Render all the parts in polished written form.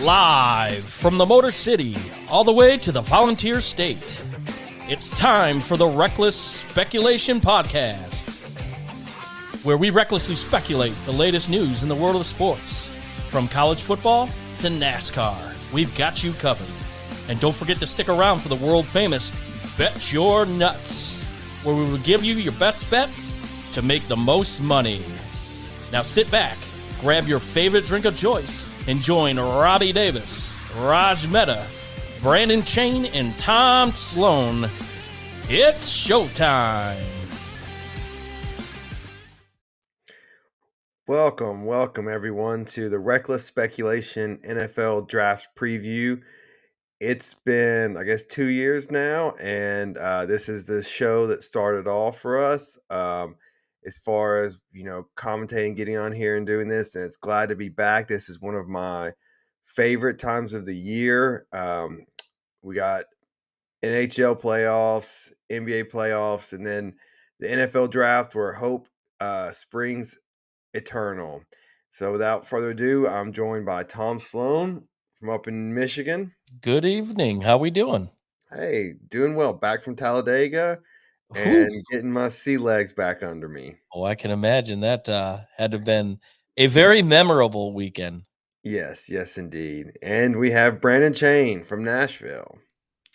Live from the Motor City, all the way to the Volunteer State. It's time for the Reckless Speculation Podcast, where we recklessly speculate the latest news in the world of sports. From college football to NASCAR, we've got you covered. And don't forget to stick around for the world-famous Bet Your Nuts, where we will give you your best bets to make the most money. Now sit back, grab your favorite drink of choice, and join Robbie Davis, Raj Mehta, Brandon Chain, and Tom Sloan. It's showtime. Welcome everyone to the Reckless Speculation NFL Draft Preview. It's been, 2 years now, and this is the show that started all for us. As far as, commentating, getting on here and doing this, and it's glad to be back. This is one of my favorite times of the year. We got NHL playoffs, NBA playoffs, and then the NFL draft where hope springs eternal. So without further ado, I'm joined by Tom Sloan from up in Michigan. Good evening. How we doing? Hey, doing well. Back from Talladega and getting my sea legs back under me. Oh, I can imagine that had to have been a very memorable weekend. Yes, indeed. And we have Brandon Chain from Nashville.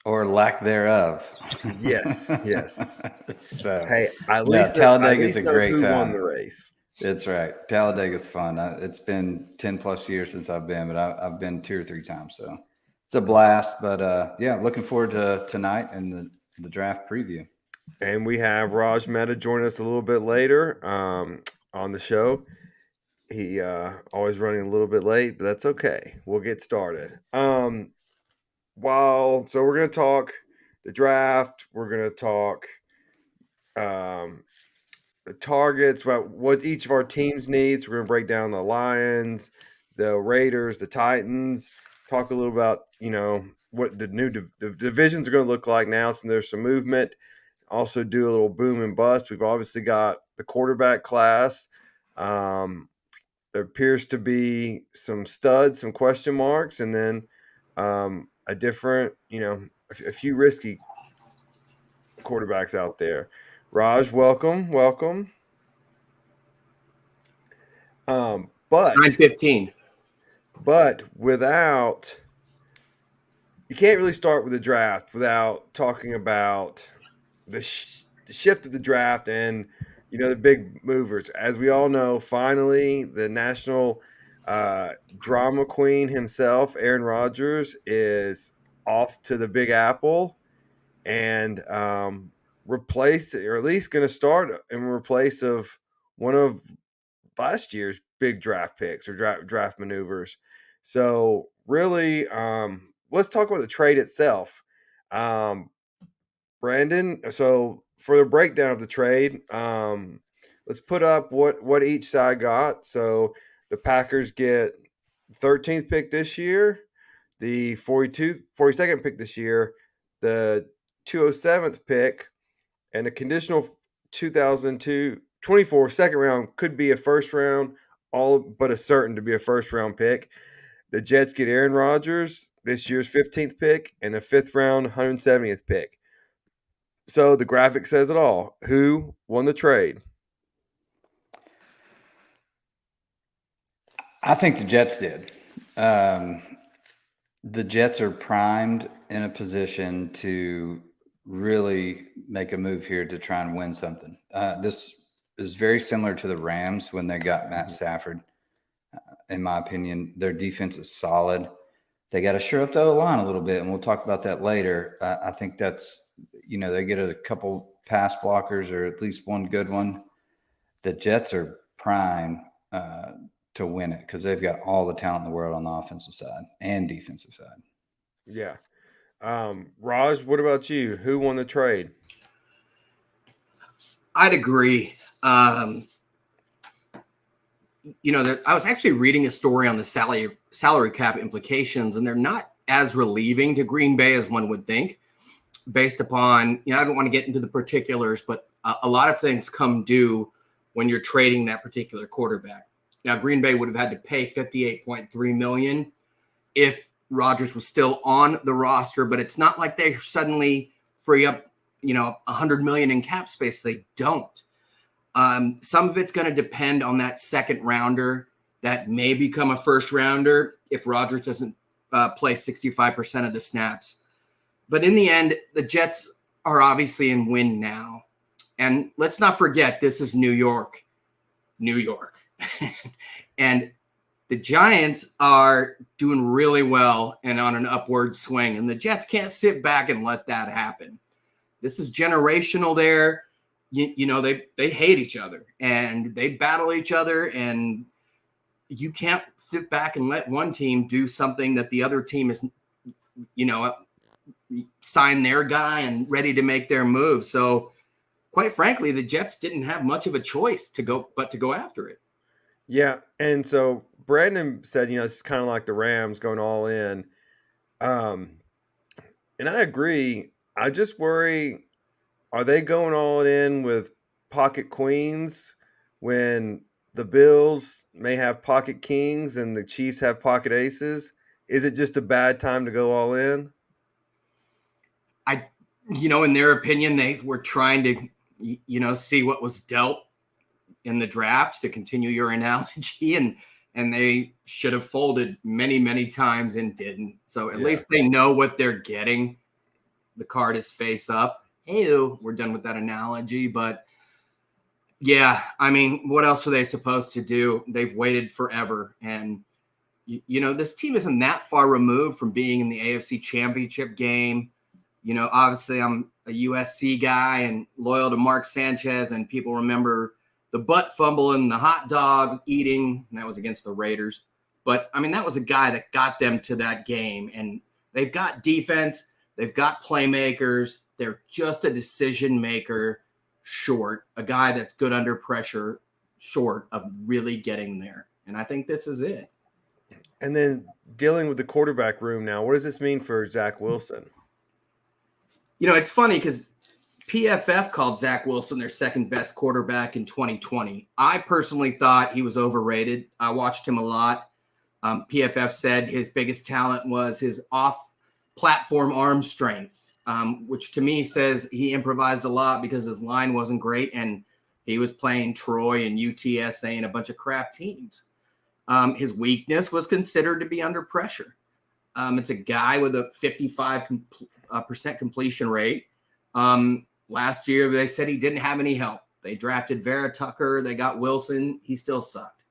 Or lack thereof. Yes. So, hey, at least Talladega is a great who time. Won the race. That's right. Talladega is fun. It's been 10 plus years since I've been, but I've been 2 or 3 times. So it's a blast. But looking forward to tonight and the draft preview. And we have Raj Mehta joining us a little bit later on the show. He always running a little bit late, but that's okay. We'll get started. So we're going to talk the draft. We're going to talk the targets, about what each of our teams needs. We're going to break down the Lions, the Raiders, the Titans, talk a little about, what the new the divisions are going to look like now since there's some movement. Also do a little boom and bust. We've obviously got the quarterback class. There appears to be some studs, some question marks, and then a different, a few risky quarterbacks out there. Raj, welcome. But 9:15. But you can't really start with the draft without talking about the shift of the draft and, the big movers. As we all know, finally, the national drama queen himself, Aaron Rodgers, is off to the Big Apple and replaced, or at least going to start in replace of one of last year's big draft picks or draft maneuvers. So really, let's talk about the trade itself. Brandon, so for the breakdown of the trade, let's put up what each side got. So the Packers get 13th pick this year, the 42nd pick this year, the 207th pick, and a conditional 2024 second round could be a first round, all but a certain to be a first round pick. The Jets get Aaron Rodgers, this year's 15th pick, and a 5th round 170th pick. So the graphic says it all. Who won the trade? I think the Jets did. The Jets are primed in a position to really make a move here to try and win something. This is very similar to the Rams when they got Matt Stafford. In my opinion, their defense is solid. They got to shore up the O-line a little bit, and we'll talk about that later. I think that's, they get a couple pass blockers or at least one good one. The Jets are prime to win it because they've got all the talent in the world on the offensive side and defensive side. Yeah. Raj, what about you? Who won the trade? I'd agree. I was actually reading a story on the salary cap implications, and they're not as relieving to Green Bay as one would think, based upon, I don't want to get into the particulars, but a lot of things come due when you're trading that particular quarterback. Now, Green Bay would have had to pay $58.3 million if Rodgers was still on the roster, but it's not like they suddenly free up, $100 million in cap space. They don't. Some of it's going to depend on that second rounder that may become a first rounder if Rodgers doesn't play 65% of the snaps. But in the end, the Jets are obviously in win now. And let's not forget, this is New York. And the Giants are doing really well and on an upward swing. And the Jets can't sit back and let that happen. This is generational there. They hate each other and they battle each other. And you can't sit back and let one team do something that the other team is, sign their guy and ready to make their move. So quite frankly, the Jets didn't have much of a choice to go after it. Yeah. And so Brandon said, it's kind of like the Rams going all in. And I agree. I just worry, are they going all in with pocket queens when the Bills may have pocket kings and the Chiefs have pocket aces? Is it just a bad time to go all in? In their opinion, they were trying to, see what was dealt in the draft, to continue your analogy, and they should have folded many, many times and didn't. So at least they know what they're getting. The card is face up. Ew, we're done with that analogy. But yeah, I mean, what else are they supposed to do? They've waited forever. And, this team isn't that far removed from being in the AFC Championship game. Obviously I'm a USC guy and loyal to Mark Sanchez, and people remember the butt fumble and the hot dog eating, and that was against the Raiders. But, I mean, that was a guy that got them to that game. And they've got defense. They've got playmakers. They're just a decision maker short, a guy that's good under pressure short of really getting there. And I think this is it. And then dealing with the quarterback room now, what does this mean for Zach Wilson? It's funny because PFF called Zach Wilson their second best quarterback in 2020. I personally thought he was overrated. I watched him a lot. PFF said his biggest talent was his off-platform arm strength, which to me says he improvised a lot because his line wasn't great and he was playing Troy and UTSA and a bunch of crap teams. His weakness was considered to be under pressure. It's a guy with a 55% completion rate. Last year, they said he didn't have any help. They drafted Vera Tucker. They got Wilson. He still sucked.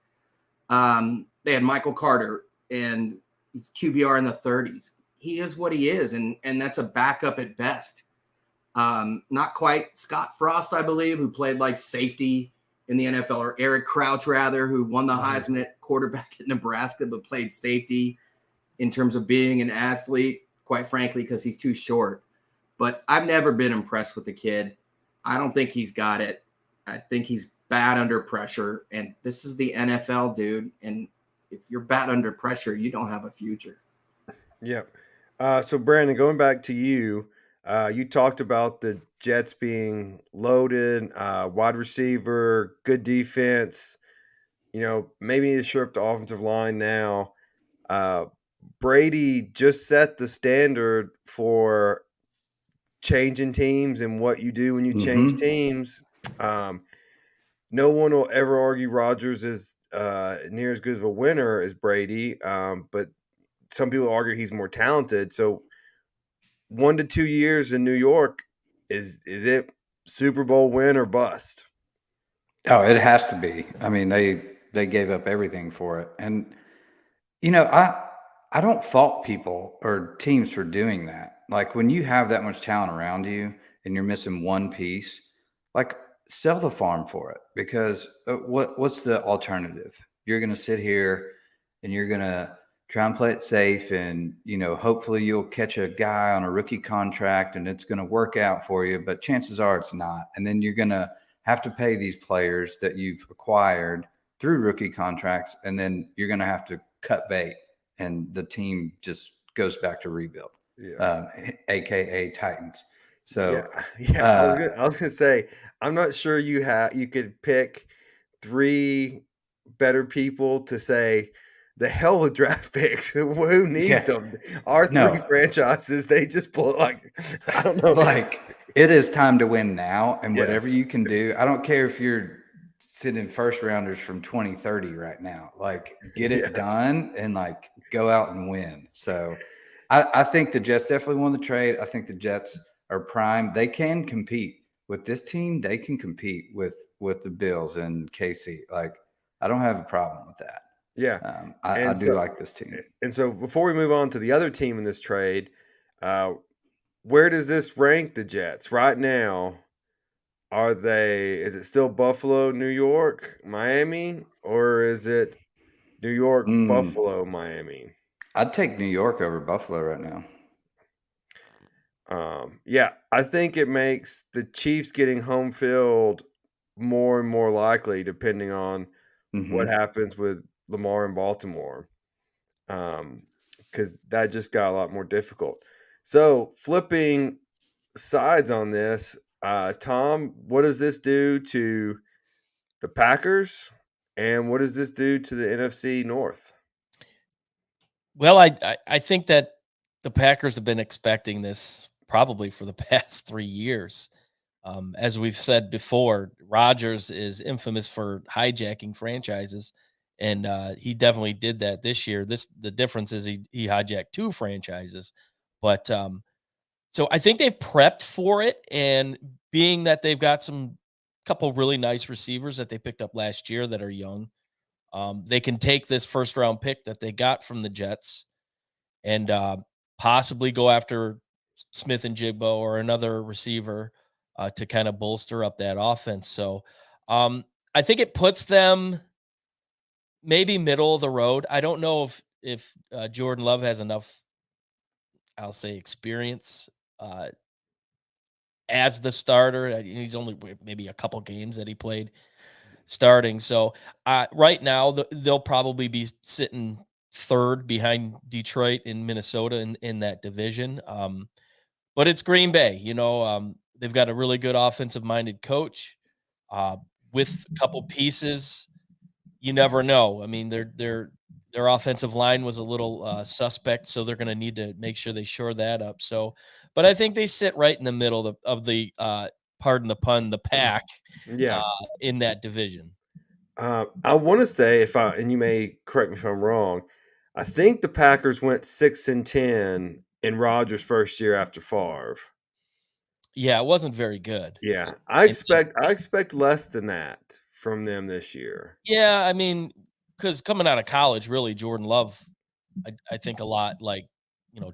They had Michael Carter, and he's QBR in the 30s. He is what he is, and that's a backup at best. Not quite Scott Frost, I believe, who played like safety in the NFL, or Eric Crouch, rather, who won the Heisman at quarterback at Nebraska, but played safety in terms of being an athlete, quite frankly, because he's too short. But I've never been impressed with the kid. I don't think he's got it. I think he's bad under pressure. And this is the NFL, dude. And if you're bad under pressure, you don't have a future. Yep. So, Brandon, going back to you, you talked about the Jets being loaded, wide receiver, good defense. Maybe need to shore up the offensive line now. Brady just set the standard for changing teams and what you do when you change teams. No one will ever argue Rodgers is near as good of a winner as Brady, but some people argue he's more talented. So 1 to 2 years in New York, is it Super Bowl win or bust? Oh, it has to be. I mean, they gave up everything for it. And, I don't fault people or teams for doing that. Like, when you have that much talent around you and you're missing one piece, like, sell the farm for it, because what's the alternative? You're going to sit here and you're going to try and play it safe, and hopefully you'll catch a guy on a rookie contract and it's going to work out for you, but chances are it's not. And then you're going to have to pay these players that you've acquired through rookie contracts, and then you're going to have to cut bait, and the team just goes back to rebuild, aka Titans. So I was gonna say, I'm not sure you could pick 3 better people to say the hell with draft picks. Who needs Yeah. them? Our three No. franchises, they just blow I don't know. Like, it is time to win now, and Yeah. whatever you can do. I don't care if you're sitting first rounders from 2030 right now. Like, get it done and like go out and win. So I think the Jets definitely won the trade. I think the Jets are prime. They can compete with this team. They can compete with the Bills and KC. Like, I don't have a problem with that. Yeah. I do like this team. And so before we move on to the other team in this trade, where does this rank the Jets right now? Is it still Buffalo, New York, Miami, or is it New York, Buffalo, Miami? I'd take New York over Buffalo right now. Yeah, I think it makes the Chiefs getting home field more and more likely depending on what happens with Lamar in Baltimore. Because that just got a lot more difficult. So flipping sides on this, Tom, what does this do to the Packers, and what does this do to the NFC North? Well, I think that the Packers have been expecting this probably for the past 3 years. As we've said before, Rodgers is infamous for hijacking franchises, and he definitely did that this year. The difference is he hijacked 2 franchises, but so I think they've prepped for it, and being that they've got some couple really nice receivers that they picked up last year that are young, they can take this first round pick that they got from the Jets and possibly go after Smith and Jigbo or another receiver to kind of bolster up that offense. So I think it puts them maybe middle of the road. I don't know if Jordan Love has enough, I'll say, experience as the starter. He's only maybe a couple games that he played starting. So right now they'll probably be sitting third behind Detroit and Minnesota in that division. But it's Green Bay, they've got a really good offensive minded coach uh, with a couple pieces. You never know. I mean, their offensive line was a little suspect, so they're going to need to make sure they shore that up. So, but I think they sit right in the middle of the pardon the pun, the pack Yeah. in that division. I want to say, and you may correct me if I'm wrong, I think the Packers went 6-10 in Rodgers' first year after Favre. Yeah, it wasn't very good. Yeah, I expect less than that from them this year. Yeah, I mean, because coming out of college, really, Jordan Love, I think a lot like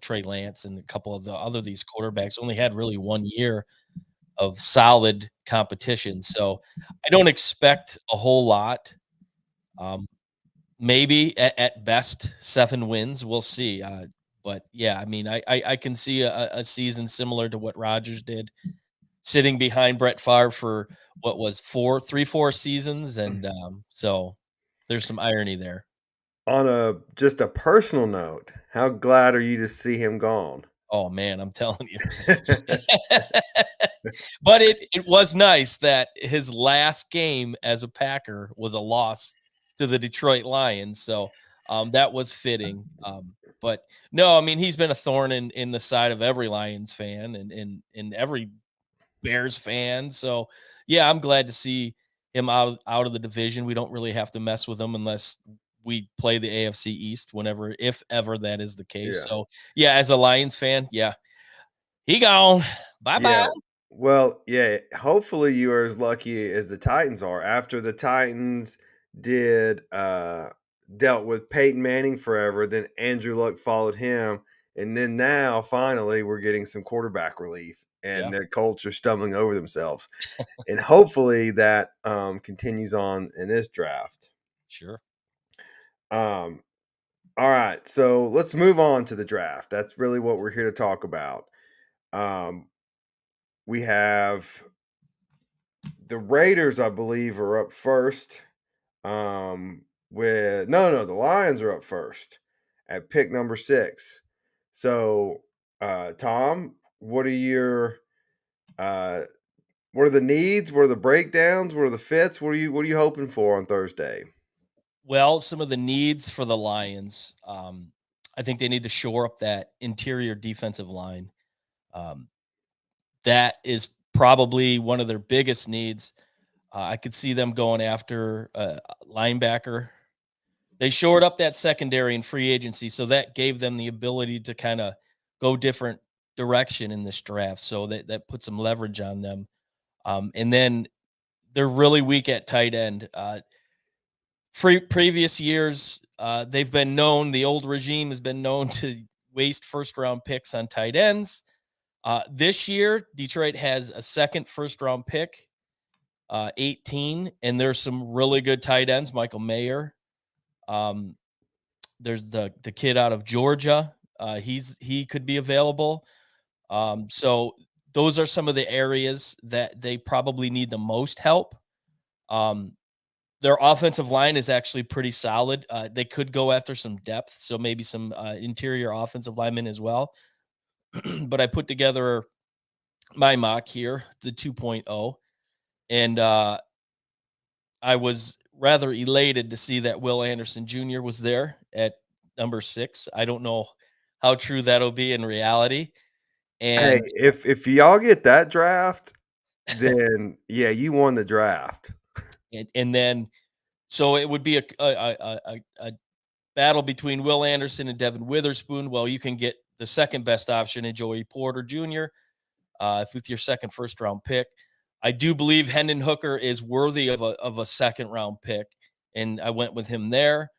Trey Lance and a couple of the other these quarterbacks only had really 1 year of solid competition. So I don't expect a whole lot. Maybe at best 7 wins. We'll see. But yeah, I mean, I can see a season similar to what Rodgers did, sitting behind Brett Favre for what was 4 seasons, and so there's some irony there. On just a personal note, how glad are you to see him gone? Oh man, I'm telling you. But it was nice that his last game as a Packer was a loss to the Detroit Lions, so that was fitting. But no, I mean he's been a thorn in the side of every Lions fan and in every Bears fan. So yeah, I'm glad to see him out of the division. We don't really have to mess with him unless we play the AFC East whenever, if ever that is the case. Yeah. So yeah, as a Lions fan, yeah, he gone. Bye bye. Yeah. Well, yeah, hopefully you are as lucky as the Titans are. After the Titans dealt with Peyton Manning forever, then Andrew Luck followed him, and then now finally we're getting some quarterback relief, and Yeah. their Colts are stumbling over themselves. And hopefully that continues on in this draft. Sure. All right, so let's move on to the draft. That's really what we're here to talk about. We have the Raiders, I believe, are up first. With the Lions are up first at pick number 6. So, Tom, what are what are the needs? What are the breakdowns? What are the fits? What are you hoping for on Thursday? Well, some of the needs for the Lions, I think they need to shore up that interior defensive line. Um, that is probably one of their biggest needs. I could see them going after a linebacker. They shored up that secondary in free agency, so that gave them the ability to kind of go different direction in this draft. So that put some leverage on them. And then they're really weak at tight end. Previous years, they've been known, the old regime has been known to waste first round picks on tight ends. This year, Detroit has a second first round pick, 18, and there's some really good tight ends. Michael Mayer. There's the kid out of Georgia. He could be available. So those are some of the areas that they probably need the most help. Their offensive line is actually pretty solid. They could go after some depth, so maybe some interior offensive linemen as well. But I put together my mock here, the 2.0, and I was rather elated to see that Will Anderson Jr. was there at number 6. I don't know how true that'll be in reality. Hey, And if y'all get that draft, then yeah, you won the draft. and then so it would be a battle between Will Anderson and Devin Witherspoon. Well, you can get the second best option in Joey Porter Jr. With your second first round pick. I do believe Hendon Hooker is worthy of a second round pick, and I went with him there.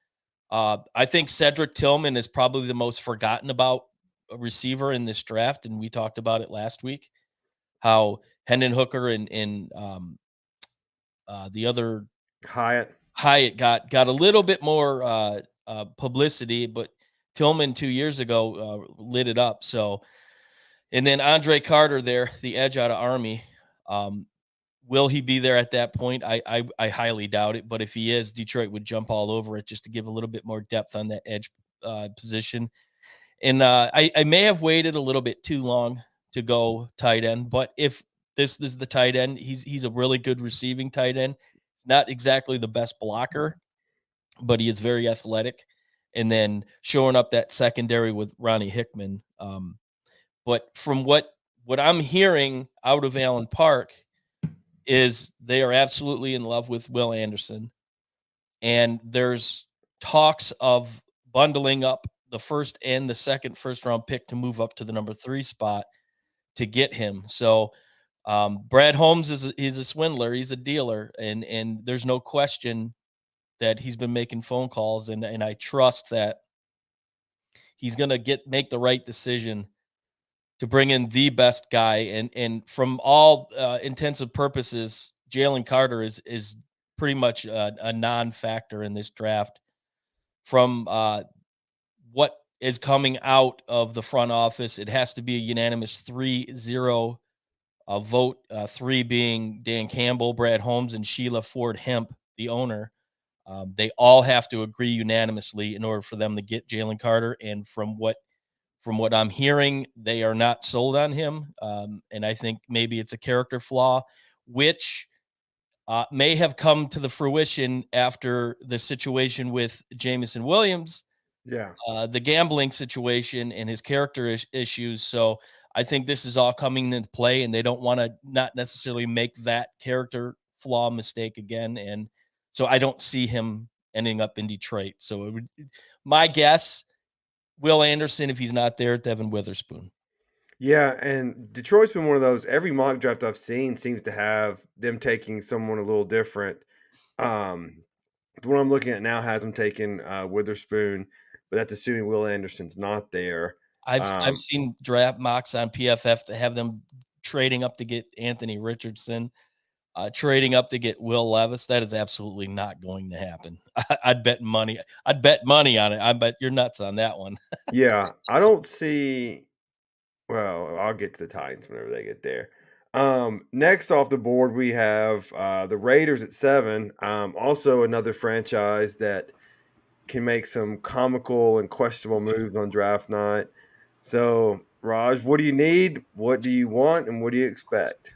I think Cedric Tillman is probably the most forgotten about receiver in this draft, and we talked about it last week. How Hendon Hooker and the other Hyatt got a little bit more publicity, but Tillman 2 years ago lit it up. So, and then Andre Carter there, the edge out of Army. Will he be there at that point? I highly doubt it. But if he is, Detroit would jump all over it just to give a little bit more depth on that edge position. And I may have waited a little bit too long to go tight end. But if this is the tight end, he's a really good receiving tight end. Not exactly the best blocker, but he is very athletic. And then showing up that secondary with Ronnie Hickman. But from what I'm hearing out of Allen Park is they are absolutely in love with Will Anderson. And there's talks of bundling up the first and the second first round pick to move up to the number 3 spot to get him. So Brad Holmes he's a swindler. He's a dealer. And there's no question that he's been making phone calls. And I trust that he's going to make the right decision to bring in the best guy. And from all intensive purposes, Jalen Carter is pretty much a non-factor in this draft. From what is coming out of the front office, it has to be a unanimous 3-0 vote, 3 being Dan Campbell, Brad Holmes, and Sheila Ford Hemp, the owner. They all have to agree unanimously in order for them to get Jalen Carter. And from what I'm hearing, they are not sold on him. And I think maybe it's a character flaw, which may have come to the fruition after the situation with Jameson Williams. Yeah. The gambling situation and his character issues. So I think this is all coming into play, and they don't want to not necessarily make that character flaw mistake again. And so I don't see him ending up in Detroit. So my guess, Will Anderson, if he's not there, Devin Witherspoon. Yeah, and Detroit's been one of those. Every mock draft I've seen seems to have them taking someone a little different. The one I'm looking at now has them taking Witherspoon, but that's assuming Will Anderson's not there. I've seen draft mocks on PFF that have them trading up to get Anthony Richardson, trading up to get Will Levis. That is absolutely not going to happen. I'd bet money on it. I bet you're nuts on that one. Yeah, I don't see. Well, I'll get to the Titans whenever they get there. Next off the board, we have the Raiders at 7. Also another franchise that can make some comical and questionable moves on draft night. So, Raj, what do you need? What do you want? And what do you expect?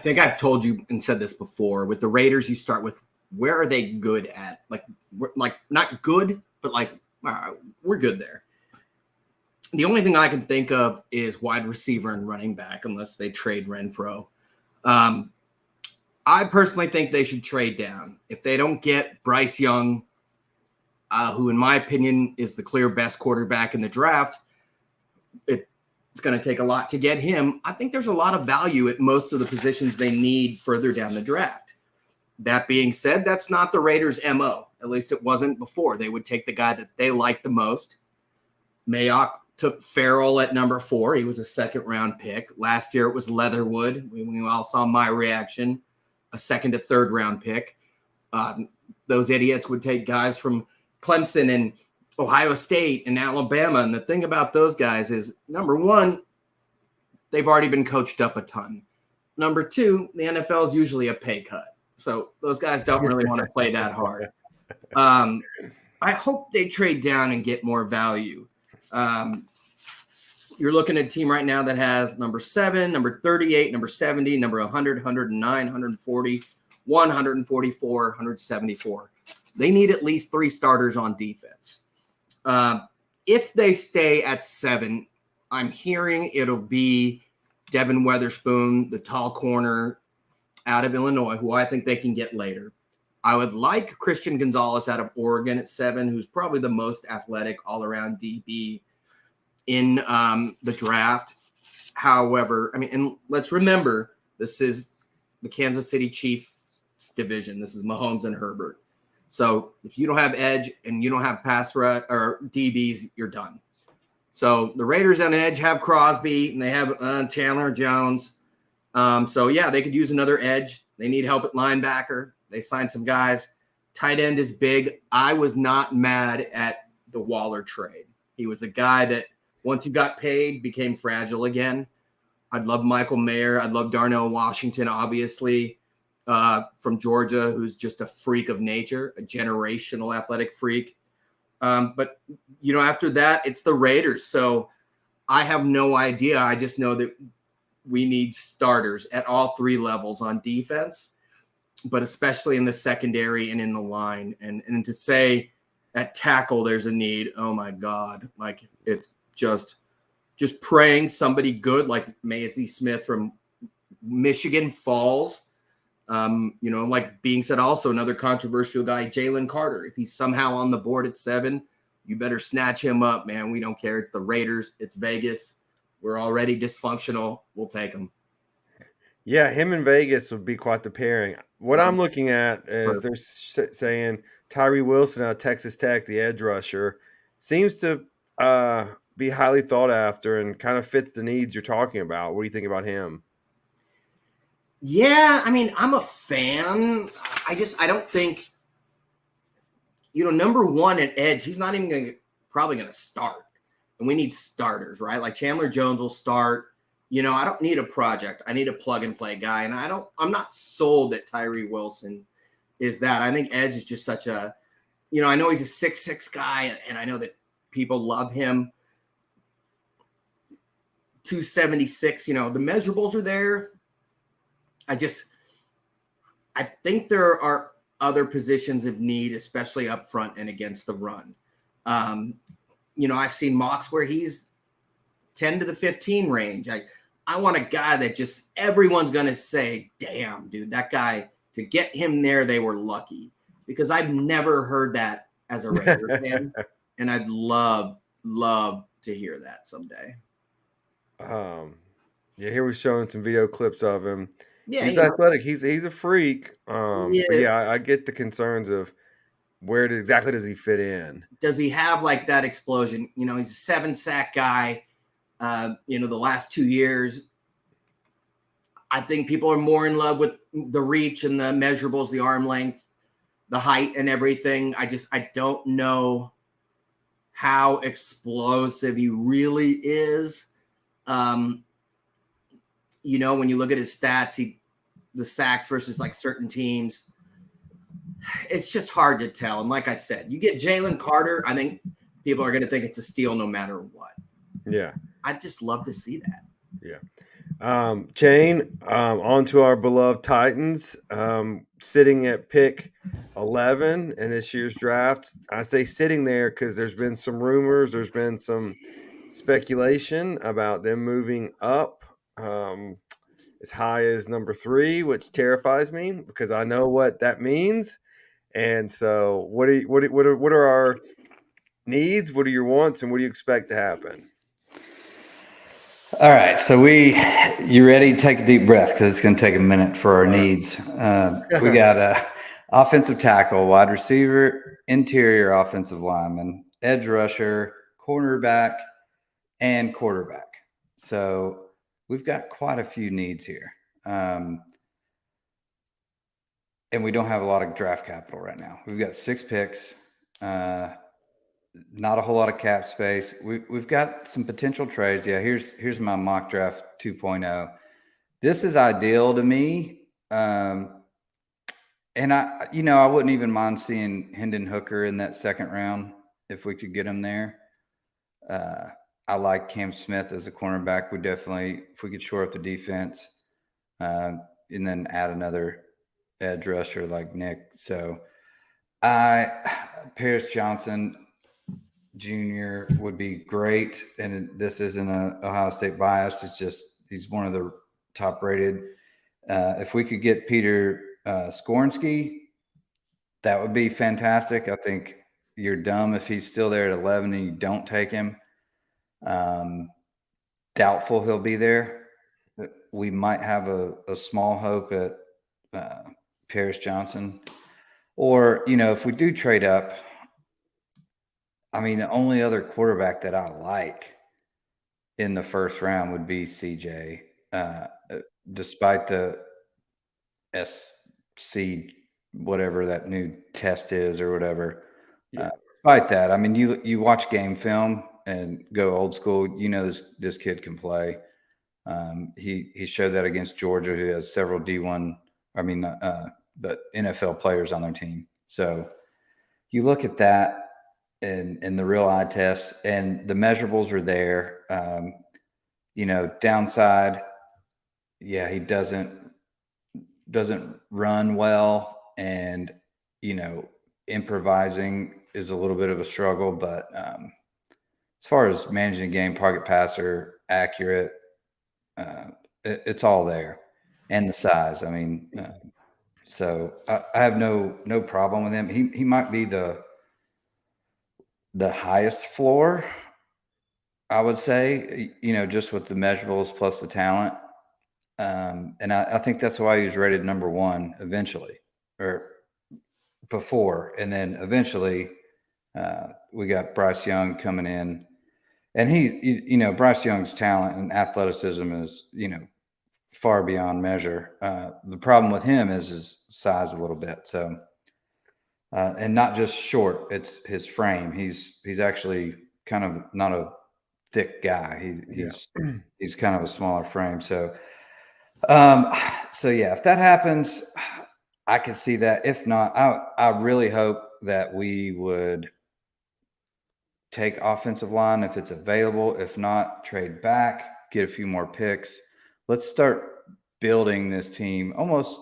think I've told you and said this before. With the Raiders, you start with where are they good at? Like not good, but like all right, we're good there. The only thing I can think of is wide receiver and running back, unless they trade Renfro. I personally think they should trade down. If they don't get Bryce Young, who in my opinion is the clear best quarterback in the draft, it's going to take a lot to get him. I think there's a lot of value at most of the positions they need further down the draft. That being said, that's not the Raiders' MO. At least it wasn't before. They would take the guy that they liked the most. Mayock took Farrell at number 4. He was a second-round pick. Last year it was Leatherwood. We all saw my reaction, a second to third-round pick. Those idiots would take guys from Clemson and Ohio State and Alabama. And the thing about those guys is, number one, they've already been coached up a ton. Number two, the NFL is usually a pay cut. So those guys don't really want to play that hard. I hope they trade down and get more value. You're looking at a team right now that has number 7, number 38, number 70, number 100, 109, 140, 144, 174. They need at least 3 starters on defense. If they stay at 7, I'm hearing it'll be Devin Weatherspoon, the tall corner out of Illinois, who I think they can get later. I would like Christian Gonzalez out of Oregon at 7, who's probably the most athletic all-around DB in the draft. However, I mean, and let's remember, this is the Kansas City Chiefs division. This is Mahomes and Herbert. So if you don't have edge and you don't have pass rush or DBs, you're done. So the Raiders on edge have Crosby and they have Chandler Jones. So yeah, they could use another edge. They need help at linebacker. They signed some guys. Tight end is big. I was not mad at the Waller trade. He was a guy that once he got paid became fragile again. I'd love Michael Mayer. I'd love Darnell Washington, obviously, from Georgia, who's just a freak of nature, a generational athletic freak. But, you know, after that, it's the Raiders. So I have no idea. I just know that we need starters at all 3 levels on defense, but especially in the secondary and in the line. And to say at tackle there's a need, oh, my God. Like, it's just praying somebody good like Mazie Smith from Michigan falls. You know, like being said, also another controversial guy, Jalen Carter. If he's somehow on the board at 7, you better snatch him up, man. We don't care. It's the Raiders. It's Vegas. We're already dysfunctional. We'll take him. Yeah, him and Vegas would be quite the pairing. What I'm looking at is they're saying Tyree Wilson out of Texas Tech, the edge rusher, seems to be highly thought after and kind of fits the needs you're talking about. What do you think about him? Yeah, I mean, I'm a fan. I don't think, you know, number 1 at edge, he's not even probably going to start. And we need starters, right? Like Chandler Jones will start. You know, I don't need a project. I need a plug and play guy. And I'm not sold that Tyree Wilson is that. I think edge is just such a, you know, I know he's a 6'6" guy and I know that people love him. 276, you know, the measurables are there. I think there are other positions of need, especially up front and against the run. You know, I've seen mocks where he's 10 to the 15 range. I want a guy that just everyone's going to say, damn, dude, that guy, to get him there, they were lucky. Because I've never heard that as a Raiders fan. And I'd love to hear that someday. Yeah, here we're showing some video clips of him. Yeah, he's athletic. He's a freak. But yeah, I get the concerns of where exactly does he fit in? Does he have like that explosion? You know, he's a 7-sack guy. You know, the last 2 years, I think people are more in love with the reach and the measurables, the arm length, the height and everything. I don't know how explosive he really is. You know, when you look at his stats, the sacks versus like certain teams, it's just hard to tell. And like I said, you get Jalen Carter, I think people are going to think it's a steal no matter what. Yeah. I'd just love to see that. Yeah. Shane, on to our beloved Titans, sitting at pick 11 in this year's draft. I say sitting there because there's been some rumors, there's been some speculation about them moving up as high as number 3, which terrifies me because I know what that means. And so, what are our needs? What are your wants, and what do you expect to happen? All right, so you ready? Take a deep breath because it's going to take a minute for our needs. We got a offensive tackle, wide receiver, interior offensive lineman, edge rusher, cornerback, and quarterback. So we've got quite a few needs here. And we don't have a lot of draft capital right now. We've got 6 picks. Not a whole lot of cap space. We've got some potential trades. Yeah, here's my mock draft 2.0. This is ideal to me. And I wouldn't even mind seeing Hendon Hooker in that second round if we could get him there. I like Cam Smith as a cornerback. We definitely, if we could shore up the defense, and then add another edge rusher like Nick. So Paris Johnson Jr. would be great. And this isn't a Ohio State bias. It's just, he's one of the top rated. If we could get Peter Skoronski, that would be fantastic. I think you're dumb if he's still there at 11 and you don't take him. Doubtful he'll be there. We might have a small hope at Paris Johnson. Or, if we do trade up, I mean, the only other quarterback that I like in the first round would be CJ. Despite the SC, whatever that new test is or whatever. Yeah. Despite that, I mean, you watch game film and go old school. This kid can play. He showed that against Georgia, who has several D1. But NFL players on their team. So you look at that and the real eye test, and the measurables are there. Downside, yeah, he doesn't run well, and improvising is a little bit of a struggle. But as far as managing the game, pocket passer, accurate, it's all there, and the size. I mean. So I have no problem with him. He might be the highest floor, I would say, just with the measurables plus the talent. And I think that's why he was rated number 1 eventually, or before. And then eventually we got Bryce Young coming in. And Bryce Young's talent and athleticism is, far beyond measure. The problem with him is his size a little bit. So, and not just short, it's his frame. He's actually kind of not a thick guy. He's kind of a smaller frame. So, yeah, if that happens, I could see that. If not, I really hope that we would take offensive line if it's available. If not, trade back, get a few more picks. Let's start building this team almost,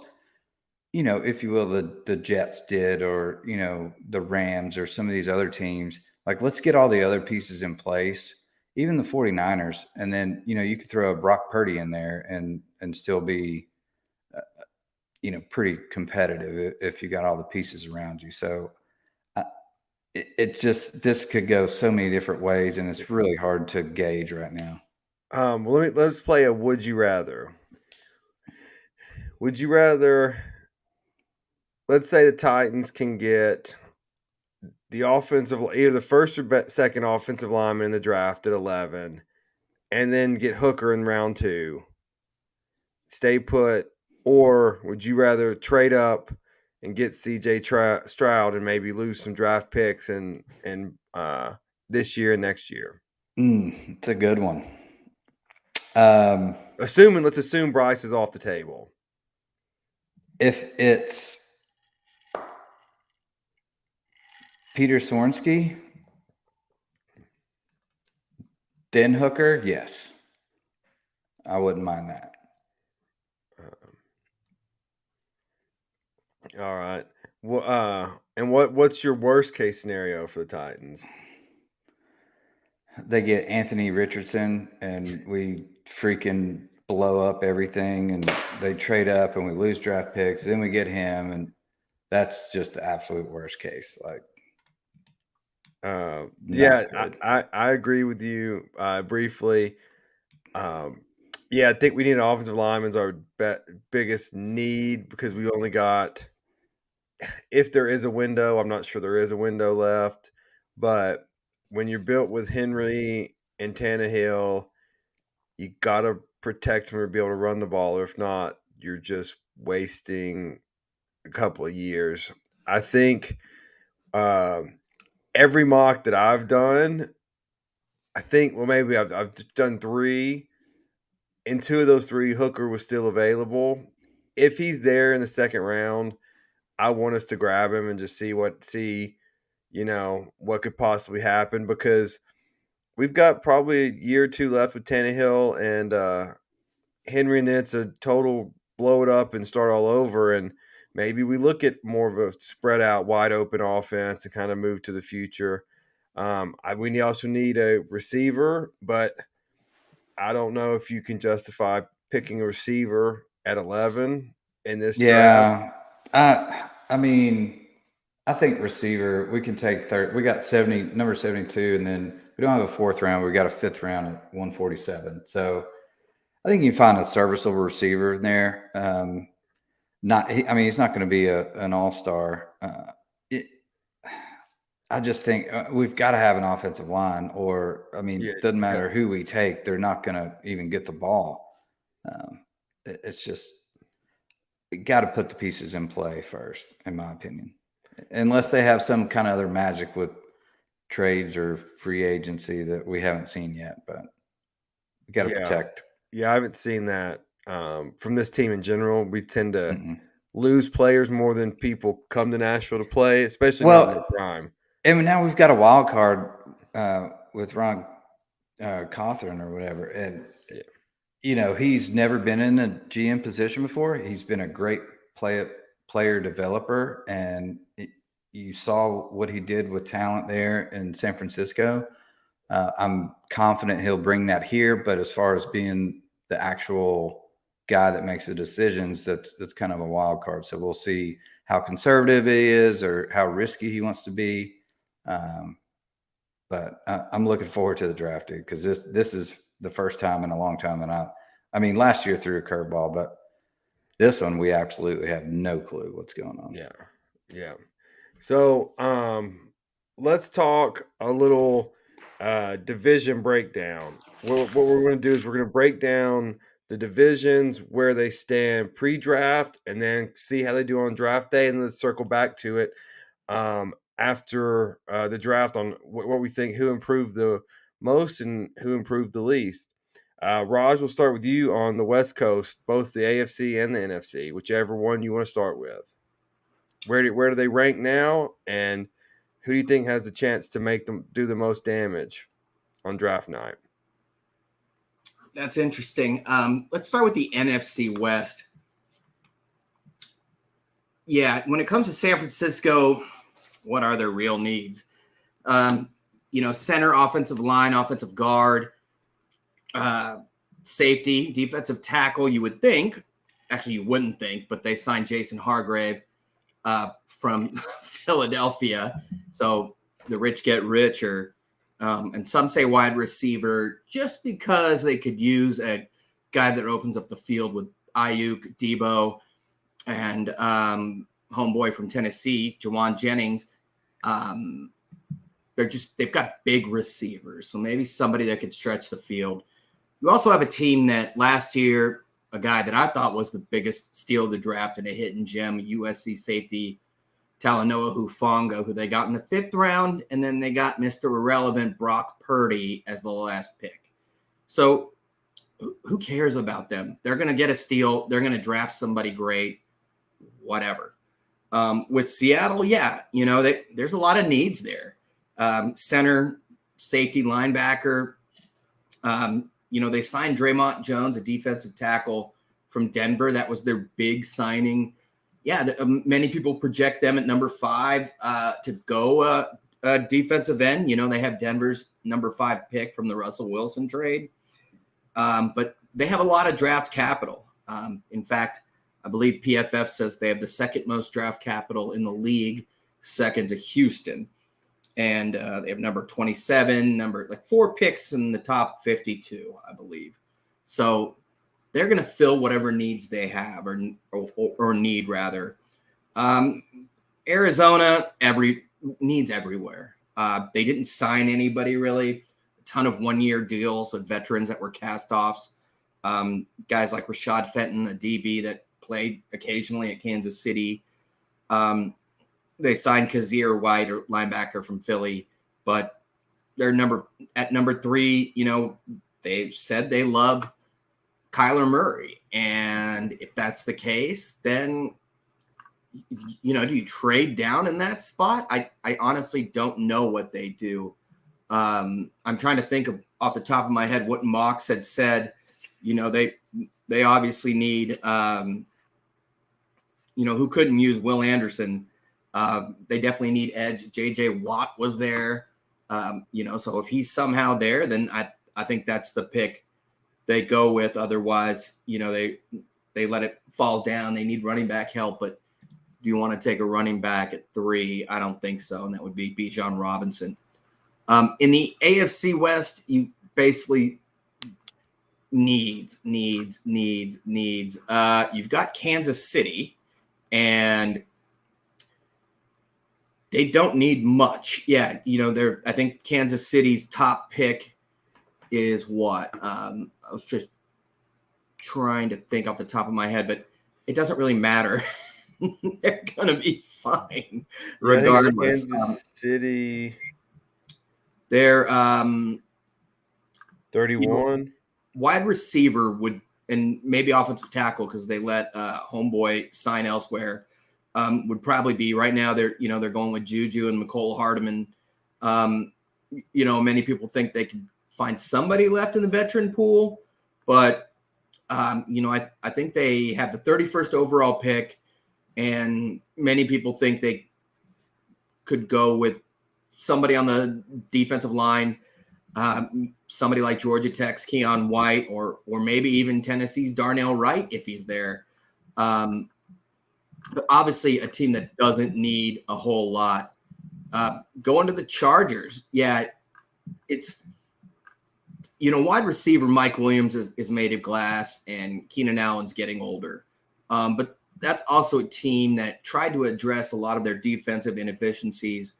if you will, the Jets did, or, the Rams or some of these other teams. Like, let's get all the other pieces in place, even the 49ers. And then, you could throw a Brock Purdy in there and still be, pretty competitive if you got all the pieces around you. So this could go so many different ways, and it's really hard to gauge right now. Let's play a would you rather. Would you rather, let's say the Titans can get the either the first or second offensive lineman in the draft at 11, and then get Hooker in round 2, stay put, or would you rather trade up and get CJ Stroud and maybe lose some draft picks and this year and next year? It's a good one. Let's assume Bryce is off the table. If it's Peter Skoronski, then Hooker, yes. I wouldn't mind that. All right. Well, and what's your worst case scenario for the Titans? They get Anthony Richardson, and we freaking blow up everything, and they trade up, and we lose draft picks. Then we get him, and that's just the absolute worst case. Like, yeah, I agree with you. Briefly, yeah, I think we need an offensive lineman's our biggest need because we only got. If there is a window, I'm not sure there is a window left, but when you're built with Henry and Tannehill, you got to protect him or be able to run the ball. Or if not, you're just wasting a couple of years. I think every mock that I've done, I think, well, maybe I've done 3. In 2 of those 3, Hooker was still available. If he's there in the second round, I want us to grab him and just see what could possibly happen because we've got probably a year or 2 left with Tannehill and Henry, and then it's a total blow it up and start all over. And maybe we look at more of a spread out, wide open offense and kind of move to the future. We also need a receiver, but I don't know if you can justify picking a receiver at 11 in this draft. I mean, I think receiver, we can take third. We got number 72, and then we don't have a 4th round. We got a 5th round at 147. So I think you can find a serviceable receiver in there. He's not going to be an all-star. I just think we've got to have an offensive line, it doesn't matter who we take. They're not going to even get the ball. It's just got to put the pieces in play first, in my opinion, unless they have some kind of other magic with trades or free agency that we haven't seen yet. But we got to protect. Yeah, I haven't seen that from this team in general. We tend to lose players more than people come to Nashville to play, especially not in their prime. And now we've got a wild card with Ron Cawthorn or whatever. And, he's never been in a GM position before. He's been a great player developer. And you saw what he did with talent there in San Francisco. I'm confident he'll bring that here. But as far as being the actual guy that makes the decisions, that's kind of a wild card. So we'll see how conservative he is or how risky he wants to be. But I'm looking forward to the draft, dude, because this is the first time in a long time. And I mean, last year threw a curveball, but this one we absolutely have no clue what's going on. Yeah. So let's talk a little division breakdown. What we're going to do is we're going to break down the divisions, where they stand pre-draft, and then see how they do on draft day, and then let's circle back to it after the draft on what we think, who improved the most and who improved the least. Raj, we'll start with you on the West Coast, both the AFC and the NFC, whichever one you want to start with. Where do they rank now, and who do you think has the chance to make them do the most damage on draft night? That's interesting. Let's start with the NFC West. Yeah, when it comes to San Francisco, what are their real needs? Center, offensive line, offensive guard, safety, defensive tackle, you would think. Actually, you wouldn't think, but they signed Jason Hargrave from Philadelphia. So the rich get richer. And some say wide receiver just because they could use a guy that opens up the field with Ayuk, Debo, and homeboy from Tennessee, Jawan Jennings. They've got big receivers. So maybe somebody that could stretch the field. You also have a team that last year, a guy that I thought was the biggest steal of the draft and a hidden gem, USC safety Talanoa Hufanga, who they got in the 5th round, and then they got Mr. Irrelevant Brock Purdy as the last pick. So who cares about them? They're going to get a steal. They're going to draft somebody great, whatever. With Seattle, there's a lot of needs there. Center, safety, linebacker. They signed Draymond Jones, a defensive tackle from Denver. That was their big signing. Yeah, many people project them at number 5 to go defensive end. They have Denver's number 5 pick from the Russell Wilson trade. But they have a lot of draft capital. In fact, I believe PFF says they have the second most draft capital in the league, second to Houston. And they have number 27, 4 picks in the top 52, I believe. So they're going to fill whatever needs they have or need rather. Arizona needs everywhere. They didn't sign anybody really. A ton of one-year deals with veterans that were cast-offs. Guys like Rashad Fenton, a DB that played occasionally at Kansas City. They signed Kazir White, or linebacker from Philly, but they're at number 3. They've said they love Kyler Murray, and if that's the case, then do you trade down in that spot? I honestly don't know what they do. I'm trying to think of off the top of my head what Mox had said. They obviously need who couldn't use Will Anderson. They definitely need edge. JJ Watt was there. So if he's somehow there, then I think that's the pick they go with. Otherwise, they let it fall down. They need running back help, but do you want to take a running back at 3? I don't think so. And that would be Bijan Robinson. In the AFC West, you basically needs. You've got Kansas City, and they don't need much. Yeah, I think Kansas City's top pick is what? I was just trying to think off the top of my head, but it doesn't really matter. They're going to be fine regardless. Kansas City. They're 31. Wide receiver would, and maybe offensive tackle because they let homeboy sign elsewhere. Would probably be right now. They're going with Juju and McCole Hardman. Many people think they could find somebody left in the veteran pool, but I think they have the 31st overall pick, and many people think they could go with somebody on the defensive line, somebody like Georgia Tech's Keon White, or maybe even Tennessee's Darnell Wright if he's there. But obviously a team that doesn't need a whole lot. Going to the Chargers. Yeah, it's, wide receiver Mike Williams is made of glass, and Keenan Allen's getting older. But that's also a team that tried to address a lot of their defensive inefficiencies,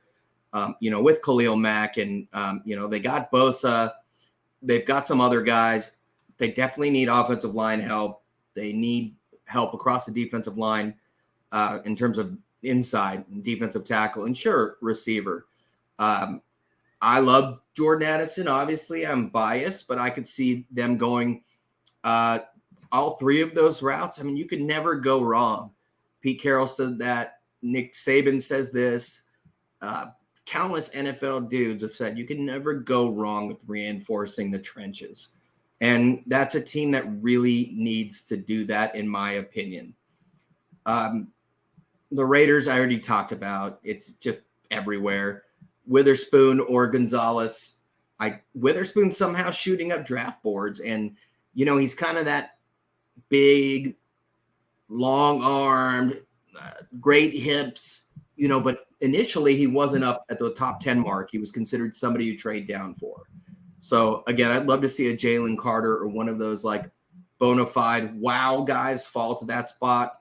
with Khalil Mack. And, they got Bosa. They've got some other guys. They definitely need offensive line help. They need help across the defensive line. In terms of inside defensive tackle and sure receiver. I love Jordan Addison. Obviously I'm biased, but I could see them going all 3 of those routes. I mean, you could never go wrong. Pete Carroll said that. Nick Saban says this. Countless NFL dudes have said you can never go wrong with reinforcing the trenches. And that's a team that really needs to do that, in my opinion. The Raiders, I already talked about. It's just everywhere. Witherspoon or Gonzalez. Witherspoon somehow shooting up draft boards. And, he's kind of that big, long-armed, great hips, but initially he wasn't up at the top 10 mark. He was considered somebody you trade down for. So, again, I'd love to see a Jalen Carter or one of those, bona fide wow guys fall to that spot.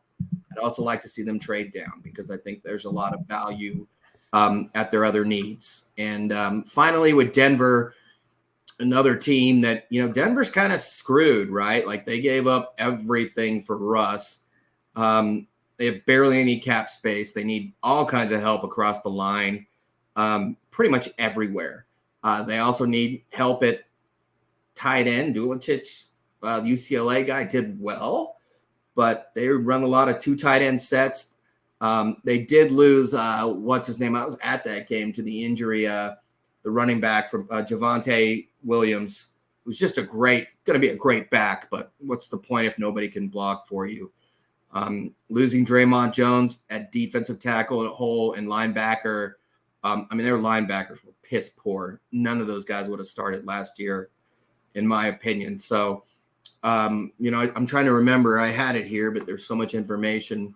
I'd also like to see them trade down because I think there's a lot of value at their other needs. And finally, with Denver, another team that, Denver's kind of screwed, right? They gave up everything for Russ. They have barely any cap space. They need all kinds of help across the line, pretty much everywhere. They also need help at tight end. Dulicic, the UCLA guy, did well. But they run a lot of 2 tight end sets. They did lose, what's his name? I was at that game to the injury, the running back from Javonte Williams who's just going to be a great back. But what's the point if nobody can block for you? Losing Draymond Jones at defensive tackle and hole and linebacker. Their linebackers were piss poor. None of those guys would have started last year, in my opinion. So, I'm trying to remember. I had it here, but there's so much information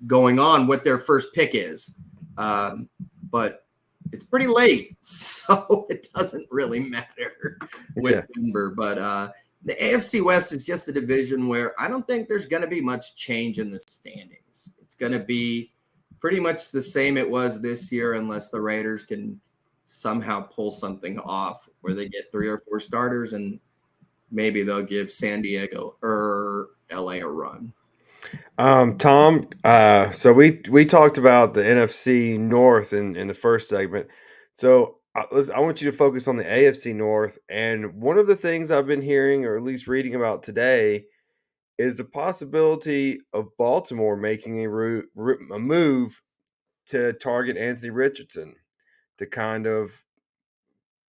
going on what their first pick is. But it's pretty late, so it doesn't really matter with Denver. But the AFC West is just a division where I don't think there's going to be much change in the standings. It's going to be pretty much the same it was this year, unless the Raiders can somehow pull something off where they get 3 or 4 starters, and maybe they'll give San Diego or LA a run. Tom, so we talked about the NFC North in the first segment. So I want you to focus on the AFC North. And one of the things I've been hearing, or at least reading about today, is the possibility of Baltimore making a move to target Anthony Richardson to kind of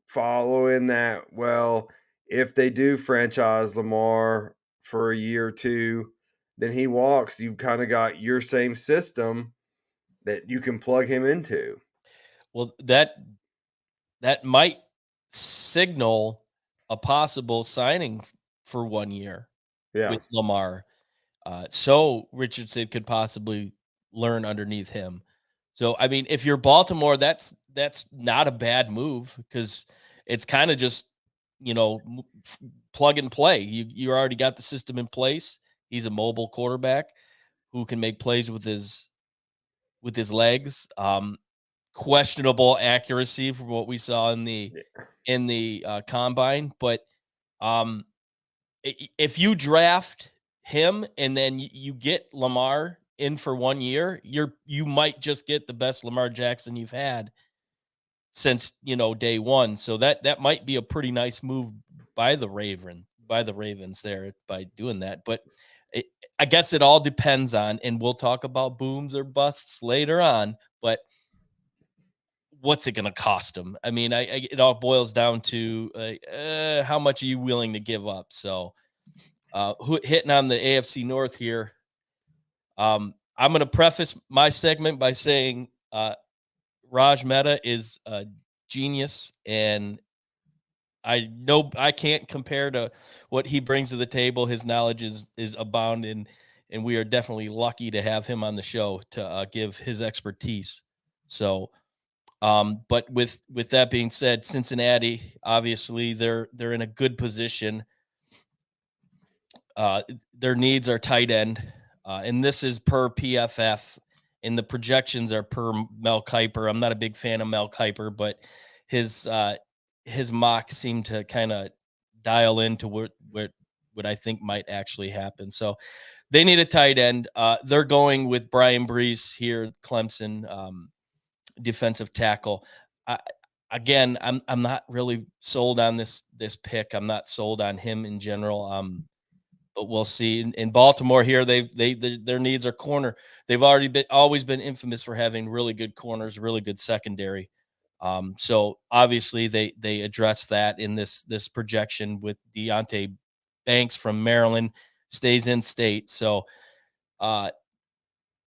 follow in that. Well, if they do franchise Lamar for a year or two, then he walks. You've kind of got your same system that you can plug him into. Well, that might signal a possible signing for 1 year with Lamar. So Richardson could possibly learn underneath him. So, if you're Baltimore, that's not a bad move, because it's kind of just, plug and play. You already got the system in place. He's a mobile quarterback who can make plays with his legs. Questionable accuracy from what we saw in the combine, but if you draft him and then you get Lamar in for 1 year, you might just get the best Lamar Jackson you've had since day one. So that might be a pretty nice move by the Ravens there by doing that. But I guess it all depends on, and we'll talk about booms or busts later on, but what's it going to cost them? It all boils down to how much are you willing to give up? So hitting on the AFC North here, I'm going to preface my segment by saying Raj Mehta is a genius, and I know I can't compare to what he brings to the table. His knowledge is abound, and we are definitely lucky to have him on the show to give his expertise. So, but with that being said, Cincinnati, obviously they're in a good position. Their needs are tight end, and this is per PFF, and the projections are per Mel Kiper. I'm not a big fan of Mel Kiper, but his mock seemed to kind of dial into what I think might actually happen. So they need a tight end. They're going with Brian Brees here, Clemson, defensive tackle. I'm not really sold on this pick. I'm not sold on him in general. But we'll see. In Baltimore here, their needs are corner. They've always been infamous for having really good corners, really good secondary. So obviously they address that in this projection with Deonte Banks from Maryland stays in state. So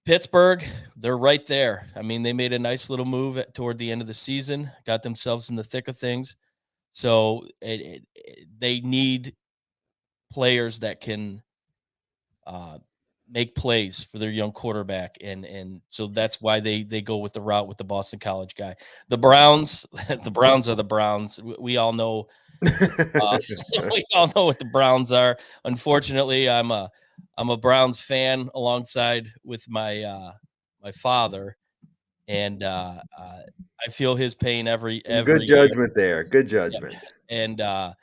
Pittsburgh, they're right there. They made a nice little move toward the end of the season, got themselves in the thick of things. So they need players that can make plays for their young quarterback, and so that's why they go with the route with the Boston College guy. The Browns, the Browns are the Browns. We all know. We all know what the Browns are. Unfortunately, I'm a Browns fan alongside with my father, and I feel his pain every good judgment there. Good judgment. Yeah. And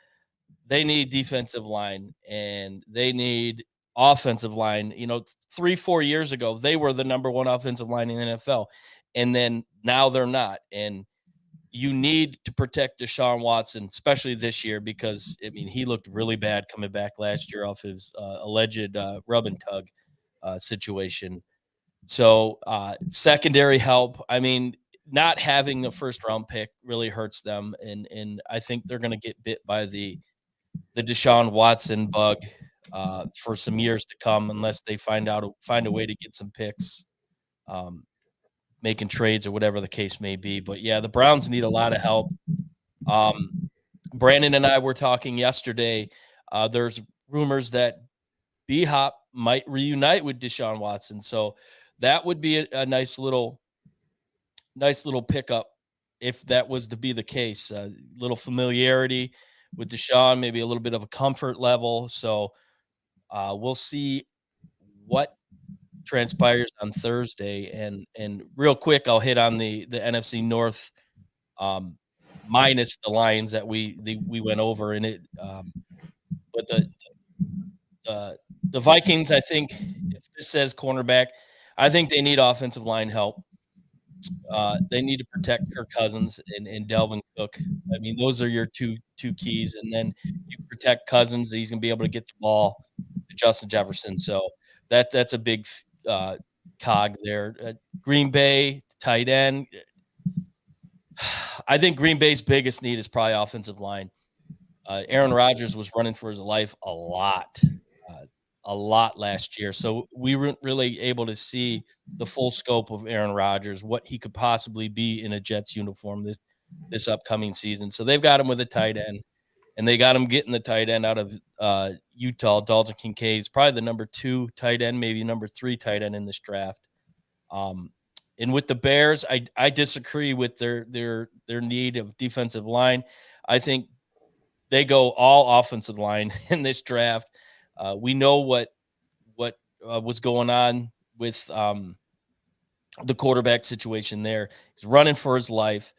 they need defensive line, and they need offensive line. 3-4 years ago, they were the number one offensive line in the NFL, and then now they're not. And you need to protect Deshaun Watson, especially this year, because he looked really bad coming back last year off his alleged rub and tug situation. So secondary help. Not having the first round pick really hurts them, and I think they're going to get bit by the the Deshaun Watson bug for some years to come, unless they find a way to get some picks, making trades or whatever the case may be. But yeah, the Browns need a lot of help. Brandon and I were talking yesterday. There's rumors that B-Hop might reunite with Deshaun Watson, so that would be a nice little pickup if that was to be the case. Little familiarity with Deshaun, maybe a little bit of a comfort level. So we'll see what transpires on Thursday. And real quick, I'll hit on the NFC North, minus the Lions that we went over in it. But the Vikings, I think, if this says cornerback, I think they need offensive line help. They need to protect Kirk Cousins and Delvin Cook. I mean, those are your two keys. And then you protect Cousins, he's going to be able to get the ball to Justin Jefferson. So that's a big cog there. Green Bay, tight end. I think Green Bay's biggest need is probably offensive line. Aaron Rodgers was running for his life a lot last year. So we weren't really able to see the full scope of Aaron Rodgers, what he could possibly be in a Jets uniform this upcoming season. So they've got him with a tight end, and they got him getting the tight end out of Utah. Dalton Kincaid is probably the number 2 tight end, maybe number 3 tight end in this draft. And with the Bears, I disagree with their need of defensive line. I think they go all offensive line in this draft. We know what was going on with the quarterback situation there. He's running for his life.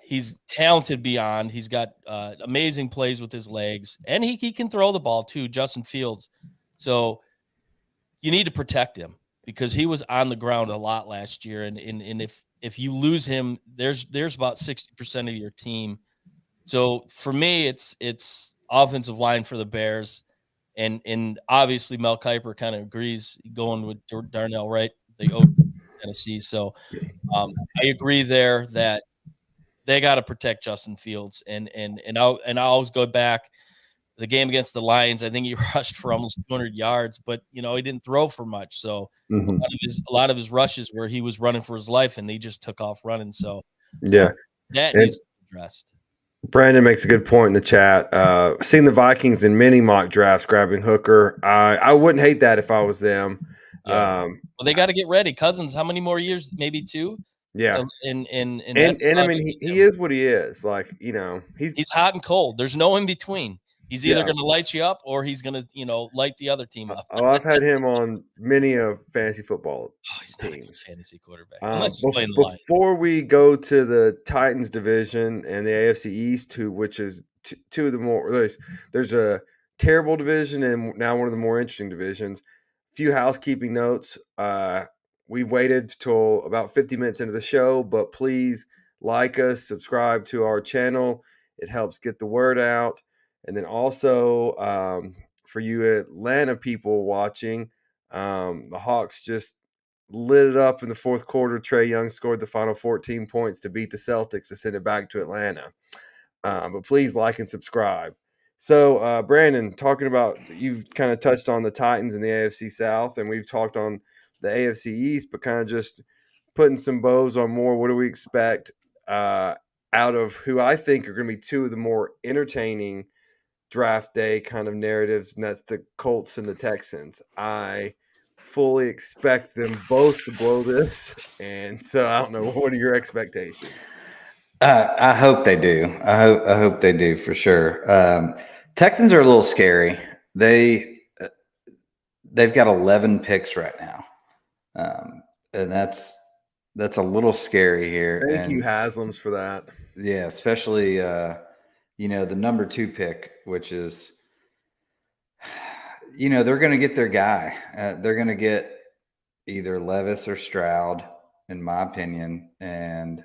He's talented beyond. He's got amazing plays with his legs, and he can throw the ball too, Justin Fields. So you need to protect him because he was on the ground a lot last year. And if you lose him, there's about 60% of your team. So for me, it's offensive line for the Bears. And obviously Mel Kiper kind of agrees going with Darnell Wright, the OG Tennessee. So I agree there that they got to protect Justin Fields. And I always go back the game against the Lions. I think he rushed for almost 200 yards, but he didn't throw for much. So a lot of his rushes where he was running for his life and he just took off running. So that needs to be addressed. Brandon makes a good point in the chat. Seeing the Vikings in many mock drafts grabbing Hooker, I wouldn't hate that if I was them. Yeah. Well, they got to get ready. Cousins, how many more years? Maybe 2. Yeah. And I mean, he is what he is. Like, he's hot and cold. There's no in between. He's either going to light you up or he's going to, light the other team up. I've had him on many of fantasy football he's teams. Not a good fantasy quarterback. Unless he's playing the line. Before we go to the Titans division and the AFC East, which is two of the more there's a terrible division and now one of the more interesting divisions. Few housekeeping notes. We've waited till about 50 minutes into the show, but please like us, subscribe to our channel. It helps get the word out. And then also for you Atlanta people watching, the Hawks just lit it up in the fourth quarter. Trae Young scored the final 14 points to beat the Celtics to send it back to Atlanta. But please like and subscribe. So, Brandon, talking about, you've kind of touched on the Titans in the AFC South, and we've talked on the AFC East, but kind of just putting some bows on more. What do we expect out of who I think are going to be 2 of the more entertaining draft day kind of narratives, and that's the Colts and the Texans. I fully expect them both to blow this, and so I don't know, what are your expectations? I hope they do. I hope they do for sure. Texans are a little scary. They've got 11 picks right now, and that's a little scary here. Thank you, Haslams, for that. Yeah, especially the number 2 pick, which is, they're going to get their guy. They're going to get either Levis or Stroud, in my opinion, and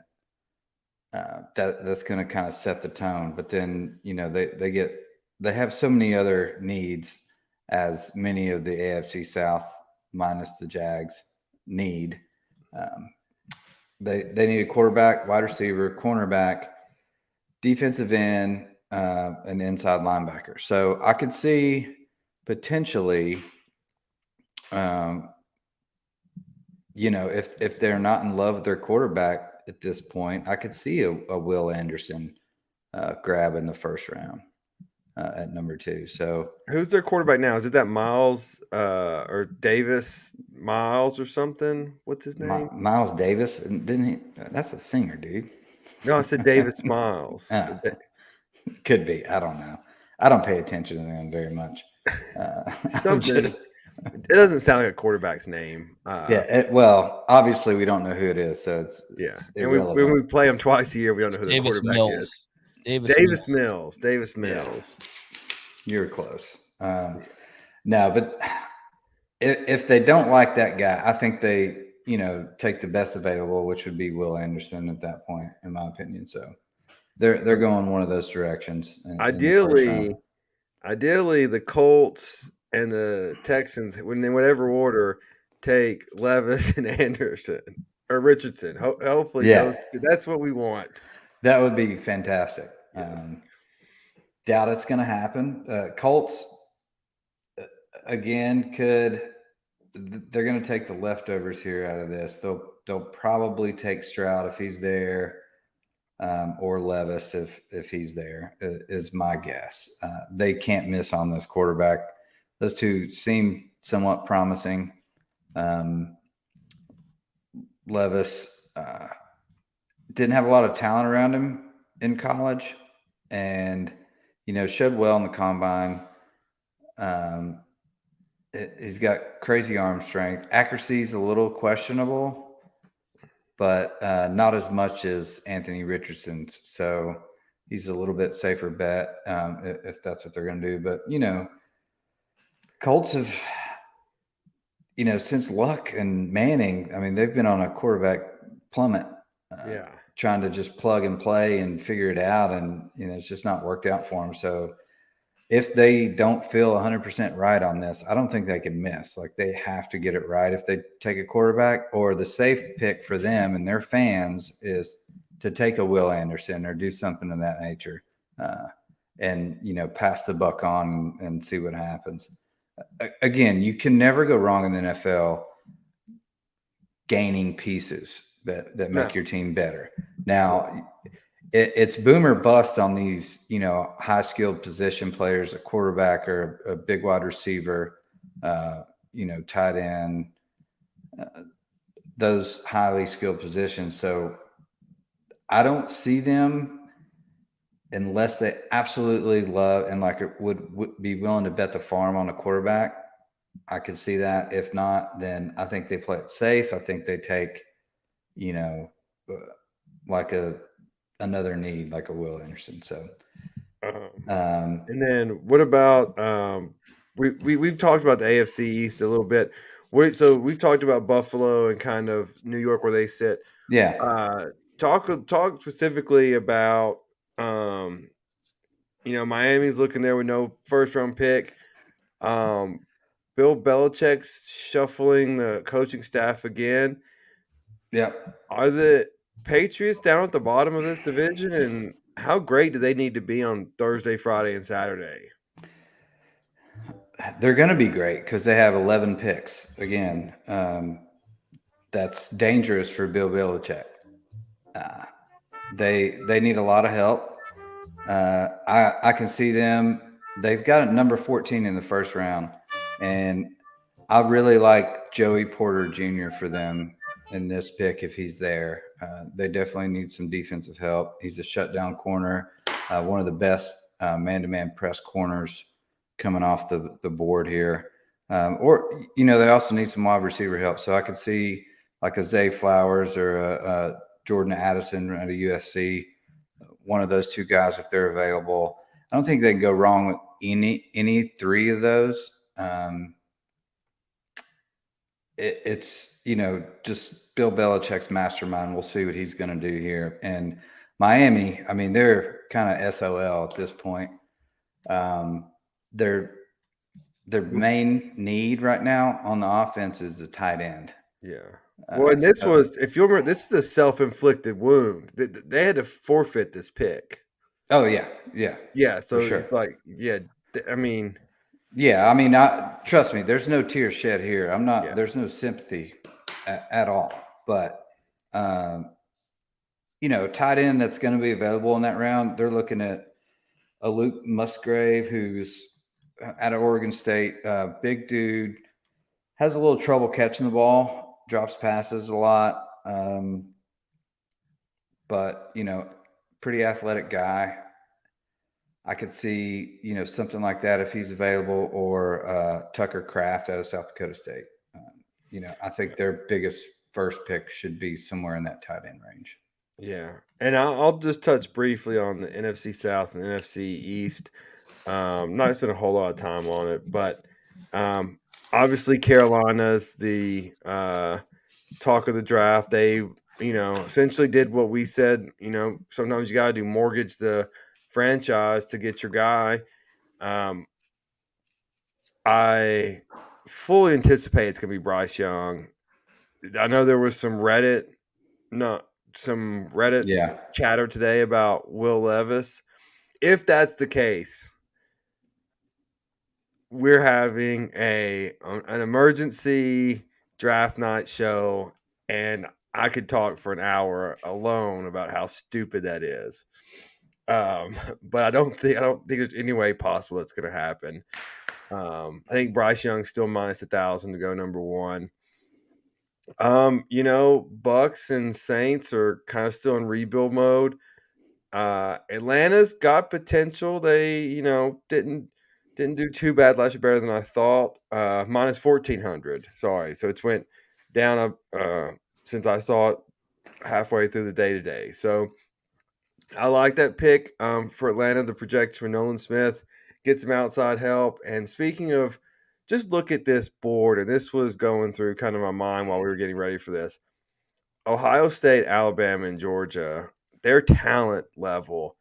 that's going to kind of set the tone. But then, they have so many other needs, as many of the AFC South minus the Jags need. They need a quarterback, wide receiver, cornerback, defensive end, an inside linebacker. So I could see potentially, if they're not in love with their quarterback at this point, I could see a Will Anderson grab in the first round at number 2. So who's their quarterback now? Is it that Miles or Davis Miles or something? What's his name? Miles Davis, didn't he? That's a singer, dude. No, I said Davis Miles. Could be. I don't know. I don't pay attention to them very much. Something. It doesn't sound like a quarterback's name. Well, obviously we don't know who it is, so it's and when we play them twice a year, we don't know who the quarterback Mills. is. Davis Mills. Davis Mills. You're close. No, but if they don't like that guy, I think they take the best available, which would be Will Anderson at that point, in my opinion. So they're going one of those directions. Ideally, the Colts and the Texans, in whatever order, take Levis and Anderson or Richardson. Hopefully, that's what we want. That would be fantastic. Yes. Doubt it's going to happen. Colts, again, they're going to take the leftovers here out of this. They'll probably take Stroud if he's there, or Levis if he's there, is my guess. They can't miss on this quarterback. Those two seem somewhat promising. Levis didn't have a lot of talent around him in college, and showed well in the combine. He's got crazy arm strength. Accuracy is a little questionable, but not as much as Anthony Richardson's. So he's a little bit safer bet if that's what they're going to do. But Colts have, since Luck and Manning, I mean, they've been on a quarterback plummet. Trying to just plug and play and figure it out. And, it's just not worked out for them. So if they don't feel 100% right on this, I don't think they can miss. Like, they have to get it right if they take a quarterback, or the safe pick for them and their fans is to take a Will Anderson or do something of that nature, and, pass the buck on and see what happens. Again, you can never go wrong in the NFL gaining pieces that make your team better. Now, it's boomer bust on these, high skilled position players, a quarterback or a big wide receiver, tight end, those highly skilled positions. So I don't see them, unless they absolutely love and would be willing to bet the farm on a quarterback. I could see that. If not, then I think they play it safe. I think they take, another need, like a Will Anderson. So, and then what about we've talked about the AFC East a little bit. So we've talked about Buffalo and kind of New York where they sit. Yeah. Talk specifically about Miami's looking there with no first round pick. Bill Belichick's shuffling the coaching staff again. Yeah. Are the Patriots down at the bottom of this division, and how great do they need to be on Thursday, Friday, and Saturday? They're going to be great because they have 11 picks. Again, that's dangerous for Bill Belichick. They need a lot of help. I can see them. They've got a number 14 in the first round, and I really like Joey Porter Jr. for them in this pick if he's there. They definitely need some defensive help. He's a shutdown corner, one of the best man-to-man press corners coming off the board here. They also need some wide receiver help. So I could see like a Zay Flowers or a Jordan Addison at a USC, one of those two guys if they're available. I don't think they can go wrong with any three of those. It's just Bill Belichick's mastermind. We'll see what he's going to do here. And Miami, I mean, they're kind of SOL at this point. Their main need right now on the offense is the tight end. Yeah. Well, and if you remember, this is a self-inflicted wound. They had to forfeit this pick. Oh yeah. Yeah, so sure. it's like, yeah, I mean, Yeah, I mean, trust me. There's no tears shed here. I'm not. Yeah. There's no sympathy at all. But tight end that's going to be available in that round. They're looking at a Luke Musgrave, who's out of Oregon State, big dude, has a little trouble catching the ball, drops passes a lot, but pretty athletic guy. I could see, something like that if he's available, or Tucker Kraft out of South Dakota State. I think their biggest first pick should be somewhere in that tight end range. Yeah, and I'll just touch briefly on the NFC South and the NFC East. Not spend a whole lot of time on it, but obviously Carolina's the talk of the draft. They, essentially did what we said. Sometimes you got to do mortgage the franchise to get your guy. I fully anticipate it's going to be Bryce Young. I know there was some Reddit chatter today about Will Levis. If that's the case, we're having an emergency draft night show, and I could talk for an hour alone about how stupid that is. But I don't think there's any way possible it's going to happen. I think Bryce Young's still minus 1,000 to go number one. Bucks and Saints are kind of still in rebuild mode. Atlanta's got potential. They, didn't do too bad last year, better than I thought. Minus 1,400. Sorry. So it's went down since I saw it halfway through the day today. So I like that pick for Atlanta. The projects for Nolan Smith get some outside help. And speaking of, just look at this board, and this was going through kind of my mind while we were getting ready for this. Ohio State, Alabama, and Georgia, their talent level,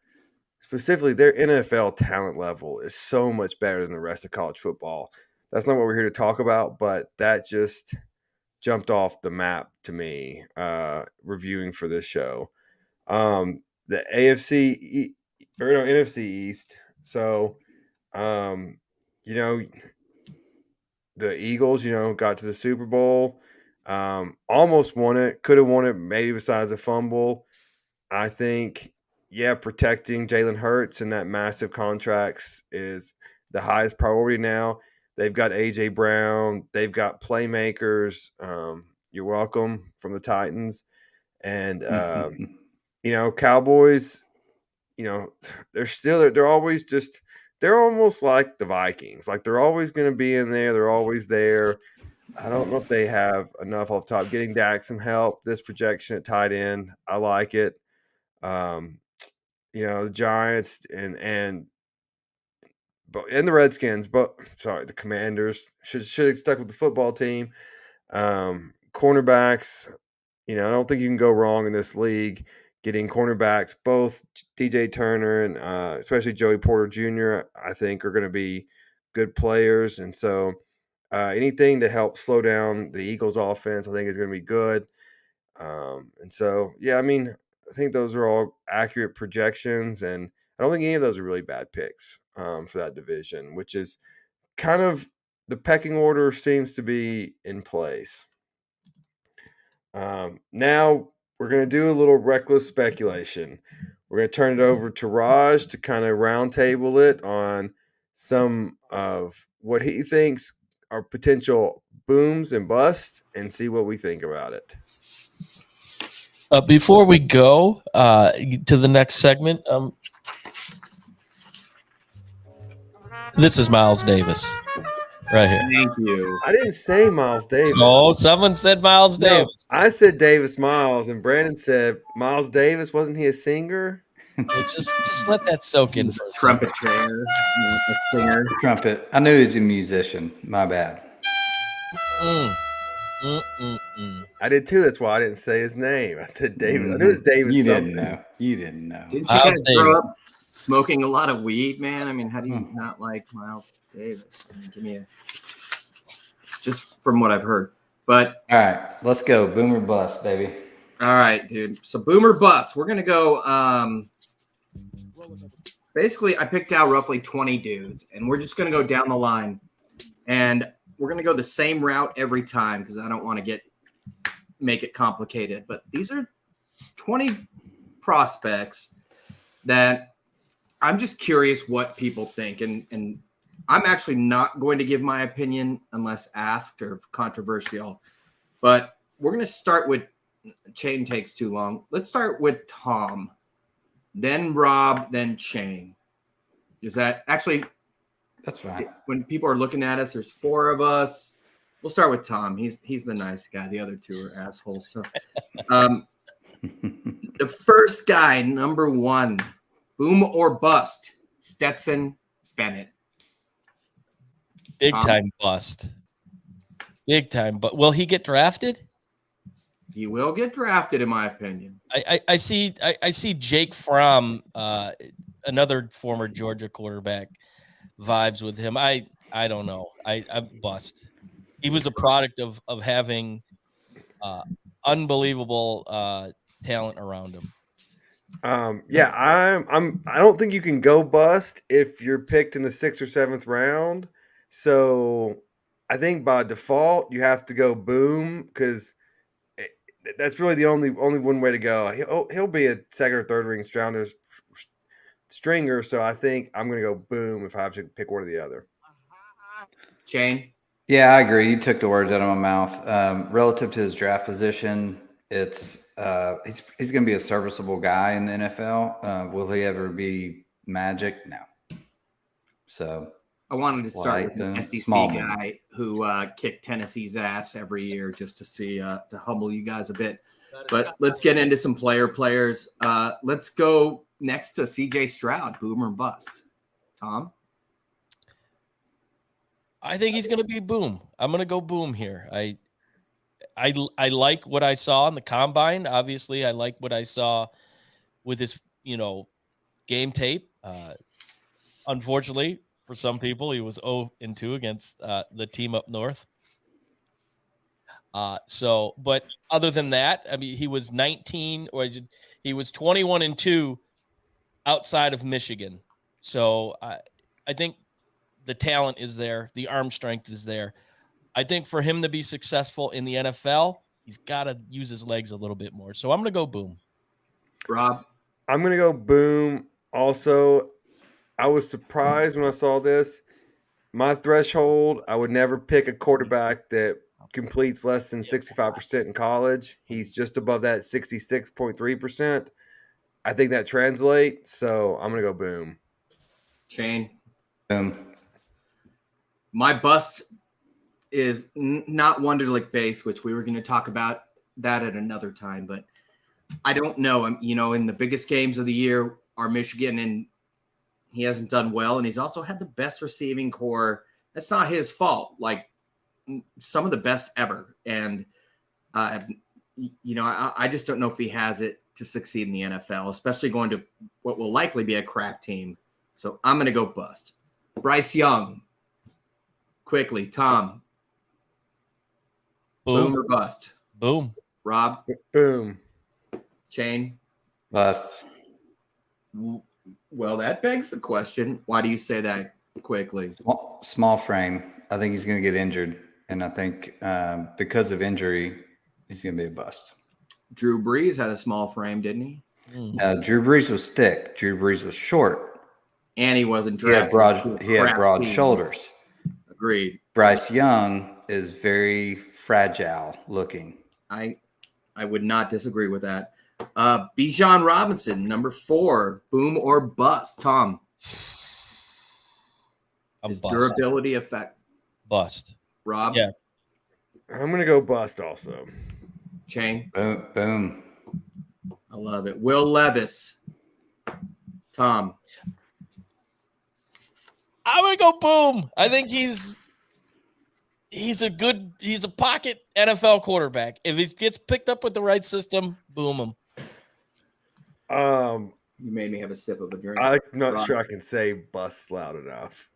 specifically their NFL talent level, is so much better than the rest of college football. That's not what we're here to talk about, but that just jumped off the map to me reviewing for this show. The NFC East. So, the Eagles, got to the Super Bowl, almost won it, could have won it, maybe besides a fumble. I think, protecting Jalen Hurts and that massive contracts is the highest priority now. They've got A.J. Brown. They've got playmakers. You're welcome from the Titans. And, Cowboys, they're almost like the Vikings. Like, they're always going to be in there. They're always there. I don't know if they have enough off the top. Getting Dak some help, this projection at tight end, I like it. The Giants and the Redskins, the Commanders should have stuck with the football team. Cornerbacks, I don't think you can go wrong in this league. Getting cornerbacks, both DJ Turner and especially Joey Porter Jr., I think are going to be good players. And so anything to help slow down the Eagles offense, I think is going to be good. And so, I think those are all accurate projections, and I don't think any of those are really bad picks for that division, which is kind of the pecking order seems to be in place. Now we're going to do a little reckless speculation. We're going to turn it over to Raj to kind of roundtable it on some of what he thinks are potential booms and busts and see what we think about it. Before we go to the next segment, this is Miles Davis right here. Thank you. I didn't say Miles Davis. Oh, someone said Miles Davis. I said Davis Miles, and Brandon said Miles Davis. Wasn't he a singer? Just let that soak in for a Trumpet second. player, a singer. Trumpet. I knew he was a musician. My bad. I did too. That's why I didn't say his name. I said Davis. I knew it was Davis. You something. didn't know. Didn't you guys grow up smoking a lot of weed, man? I mean, how do you not like Miles Davis? I mean, give me just from what I've heard. But all right, let's go. Boomer bust, baby. All right, dude. So boomer bust. We're gonna go. basically I picked out roughly 20 dudes, and we're just going to go down the line, and we're going to go the same route every time because I don't want to make it complicated. But these are 20 prospects that I'm just curious what people think, and I'm actually not going to give my opinion unless asked or controversial. But we're going to start with Chain takes too long. Let's start with Tom, then Rob, then Chain. Is that actually? That's fine. When people are looking at us, there's 4 of us. We'll start with Tom. He's the nice guy. The other 2 are assholes. So, the first guy, number 1, boom or bust, Stetson Bennett. Big time bust. Big time. But will he get drafted? He will get drafted, in my opinion. I see Jake Fromm, another former Georgia quarterback, vibes with him. I don't know. I bust. He was a product of having unbelievable talent around him. I don't think you can go bust if you're picked in the 6th or 7th round. So I think by default you have to go boom because that's really the only one way to go. He'll be a 2nd or 3rd ring stringer. So I think I'm going to go boom if I have to pick one or the other. Shane? Yeah, I agree. You took the words out of my mouth. Relative to his draft position, it's he's going to be a serviceable guy in the NFL. Will he ever be magic? No. So I wanted to start with an SEC guy who kicked Tennessee's ass every year just to see to humble you guys a bit. But let's get into some players. Let's go next to CJ Stroud, boom or bust. Tom? I think he's going to be boom. I'm going to go boom here. I like what I saw in the combine. Obviously, I like what I saw with his, game tape. Unfortunately, for some people, he was 0-2 against the team up north. But other than that, I mean, he was 19 or he was 21-2 outside of Michigan. So I think the talent is there. The arm strength is there. I think for him to be successful in the NFL, he's got to use his legs a little bit more. So I'm going to go boom. Rob? I'm going to go boom. Also, I was surprised when I saw this. My threshold, I would never pick a quarterback that completes less than 65% in college. He's just above that 66.3%. I think that translates. So I'm going to go boom. Shane? Boom. My bust is not Wonderlic base, which we were going to talk about that at another time, but I don't know. In the biggest games of the year are Michigan, and he hasn't done well, and he's also had the best receiving core. That's not his fault. Like some of the best ever. And, I just don't know if he has it to succeed in the NFL, especially going to what will likely be a crap team. So I'm going to go bust. Bryce Young. Quickly, Tom. Boom or bust? Boom. Rob? Boom. Shane? Bust. Well, that begs the question. Why do you say that quickly? Small frame. I think he's going to get injured. And I think because of injury, he's going to be a bust. Drew Brees had a small frame, didn't he? Drew Brees was thick. Drew Brees was short. And he wasn't He had drafted. broad shoulders. Agreed. Bryce Young is very fragile looking. I would not disagree with that. Bijan Robinson, number 4, boom or bust. Tom? His durability effect. Bust. Rob? Yeah. I'm going to go bust also. Chain? Boom. I love it. Will Levis. Tom? I'm going to go boom. I think he's a pocket NFL quarterback. If he gets picked up with the right system, boom him. You made me have a sip of a drink. I'm not sure I can say bust loud enough.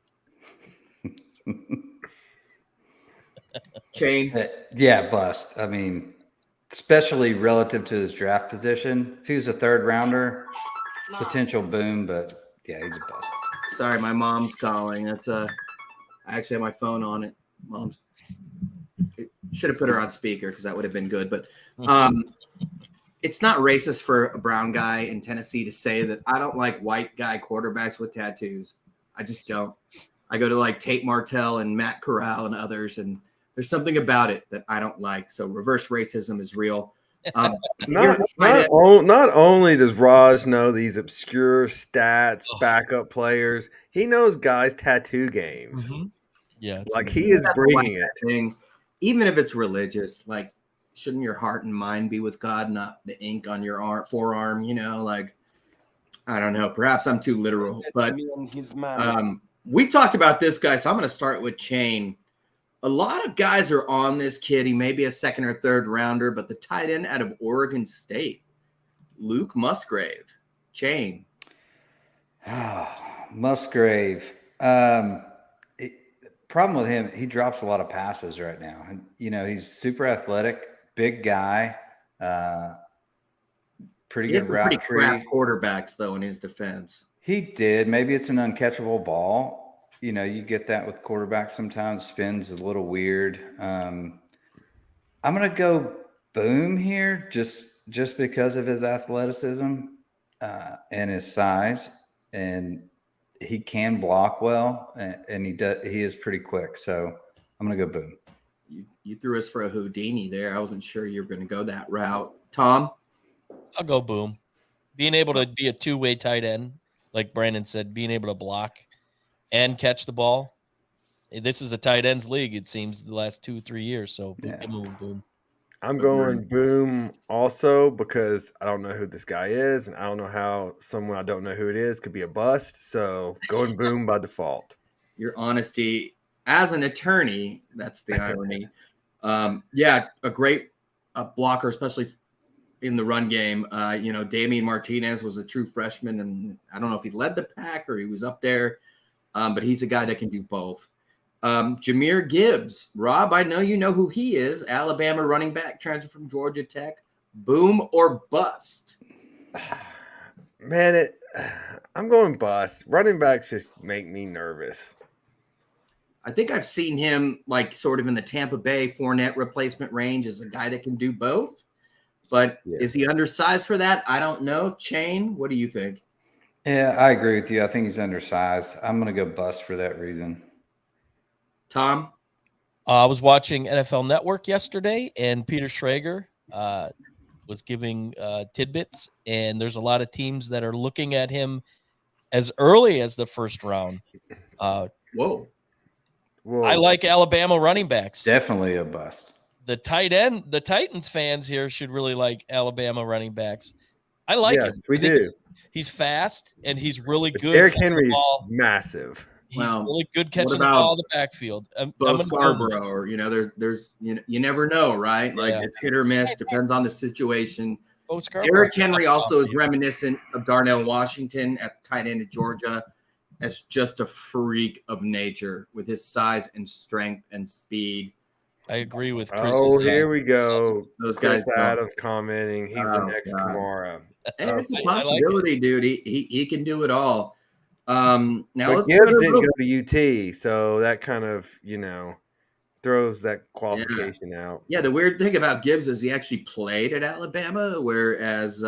Chain? Yeah, bust. I mean, especially relative to his draft position. If he was a 3rd rounder, potential boom, but Yeah, he's a bust. Sorry, my mom's calling. That's I actually have my phone on it. Mom's should have put her on speaker because that would have been good. But it's not racist for a brown guy in Tennessee to say that I don't like white guy quarterbacks with tattoos. I just don't. I go to like Tate Martell and Matt Corral and others, and there's something about it that I don't like. So reverse racism is real. Not only does Raj know these obscure stats, backup players, he knows guys' tattoo games. Mm-hmm. Yeah, like he is bringing it. Thing. Even if it's religious, like shouldn't your heart and mind be with God, not the ink on your forearm? You know, like I don't know. Perhaps I'm too literal, but we talked about this guy, so I'm going to start with Chain. A lot of guys are on this kid. He may be a second or third rounder, but the tight end out of Oregon State, Luke Musgrave, Chain. Musgrave. Problem with him, he drops a lot of passes right now. You know, he's super athletic, big guy, pretty good route tree. Crap quarterbacks, though, in his defense. He did. Maybe it's an uncatchable ball. You know, you get that with quarterbacks sometimes. Spins a little weird. I'm going to go Boom here just because of his athleticism and his size. And he can block well, and he is pretty quick. So I'm going to go Boom. You threw us for a Houdini there. I wasn't sure you were going to go that route. Tom? I'll go Boom. Being able to be a two-way tight end, like Brandon said, being able to block and catch the ball. This is a tight ends league, it seems, the last 2-3 years. So Boom. I'm going Boom also because I don't know who this guy is, and I don't know how someone I don't know who it is could be a bust. So going Boom by default. Your honesty as an attorney, that's the irony. A great blocker, especially in the run game. Damian Martinez was a true freshman, and I don't know if he led the pack or he was up there. But he's a guy that can do both. Jahmyr Gibbs. Rob, I know you know who he is. Alabama running back, transfer from Georgia Tech. Boom or bust? Man, I'm going bust. Running backs just make me nervous. I think I've seen him like sort of in the Tampa Bay Fournette replacement range as a guy that can do both. But Is he undersized for that? I don't know. Chain, what do you think? Yeah, I agree with you. I think he's undersized. I'm going to go bust for that reason. Tom? I was watching NFL Network yesterday, and Peter Schrager was giving tidbits, and there's a lot of teams that are looking at him as early as the first round. Whoa. I like Alabama running backs. Definitely a bust. The Titans fans here should really like Alabama running backs. I like him. We do. He's fast, and he's really good. Derrick Henry's massive. He's really good catching the ball in the backfield. Bo Scarborough, or there's you never know, right? Like it's hit or miss, depends on the situation. Derrick Henry also is reminiscent of Darnell Washington at tight end of Georgia, as just a freak of nature with his size and strength and speed. I agree with Chris. Oh, here we go. Those Chris guys Adams commenting. He's the next Kamara. And it's a possibility, dude. He can do it all. Now but Gibbs didn't go to UT, so that kind of throws that qualification out. Yeah, the weird thing about Gibbs is he actually played at Alabama, whereas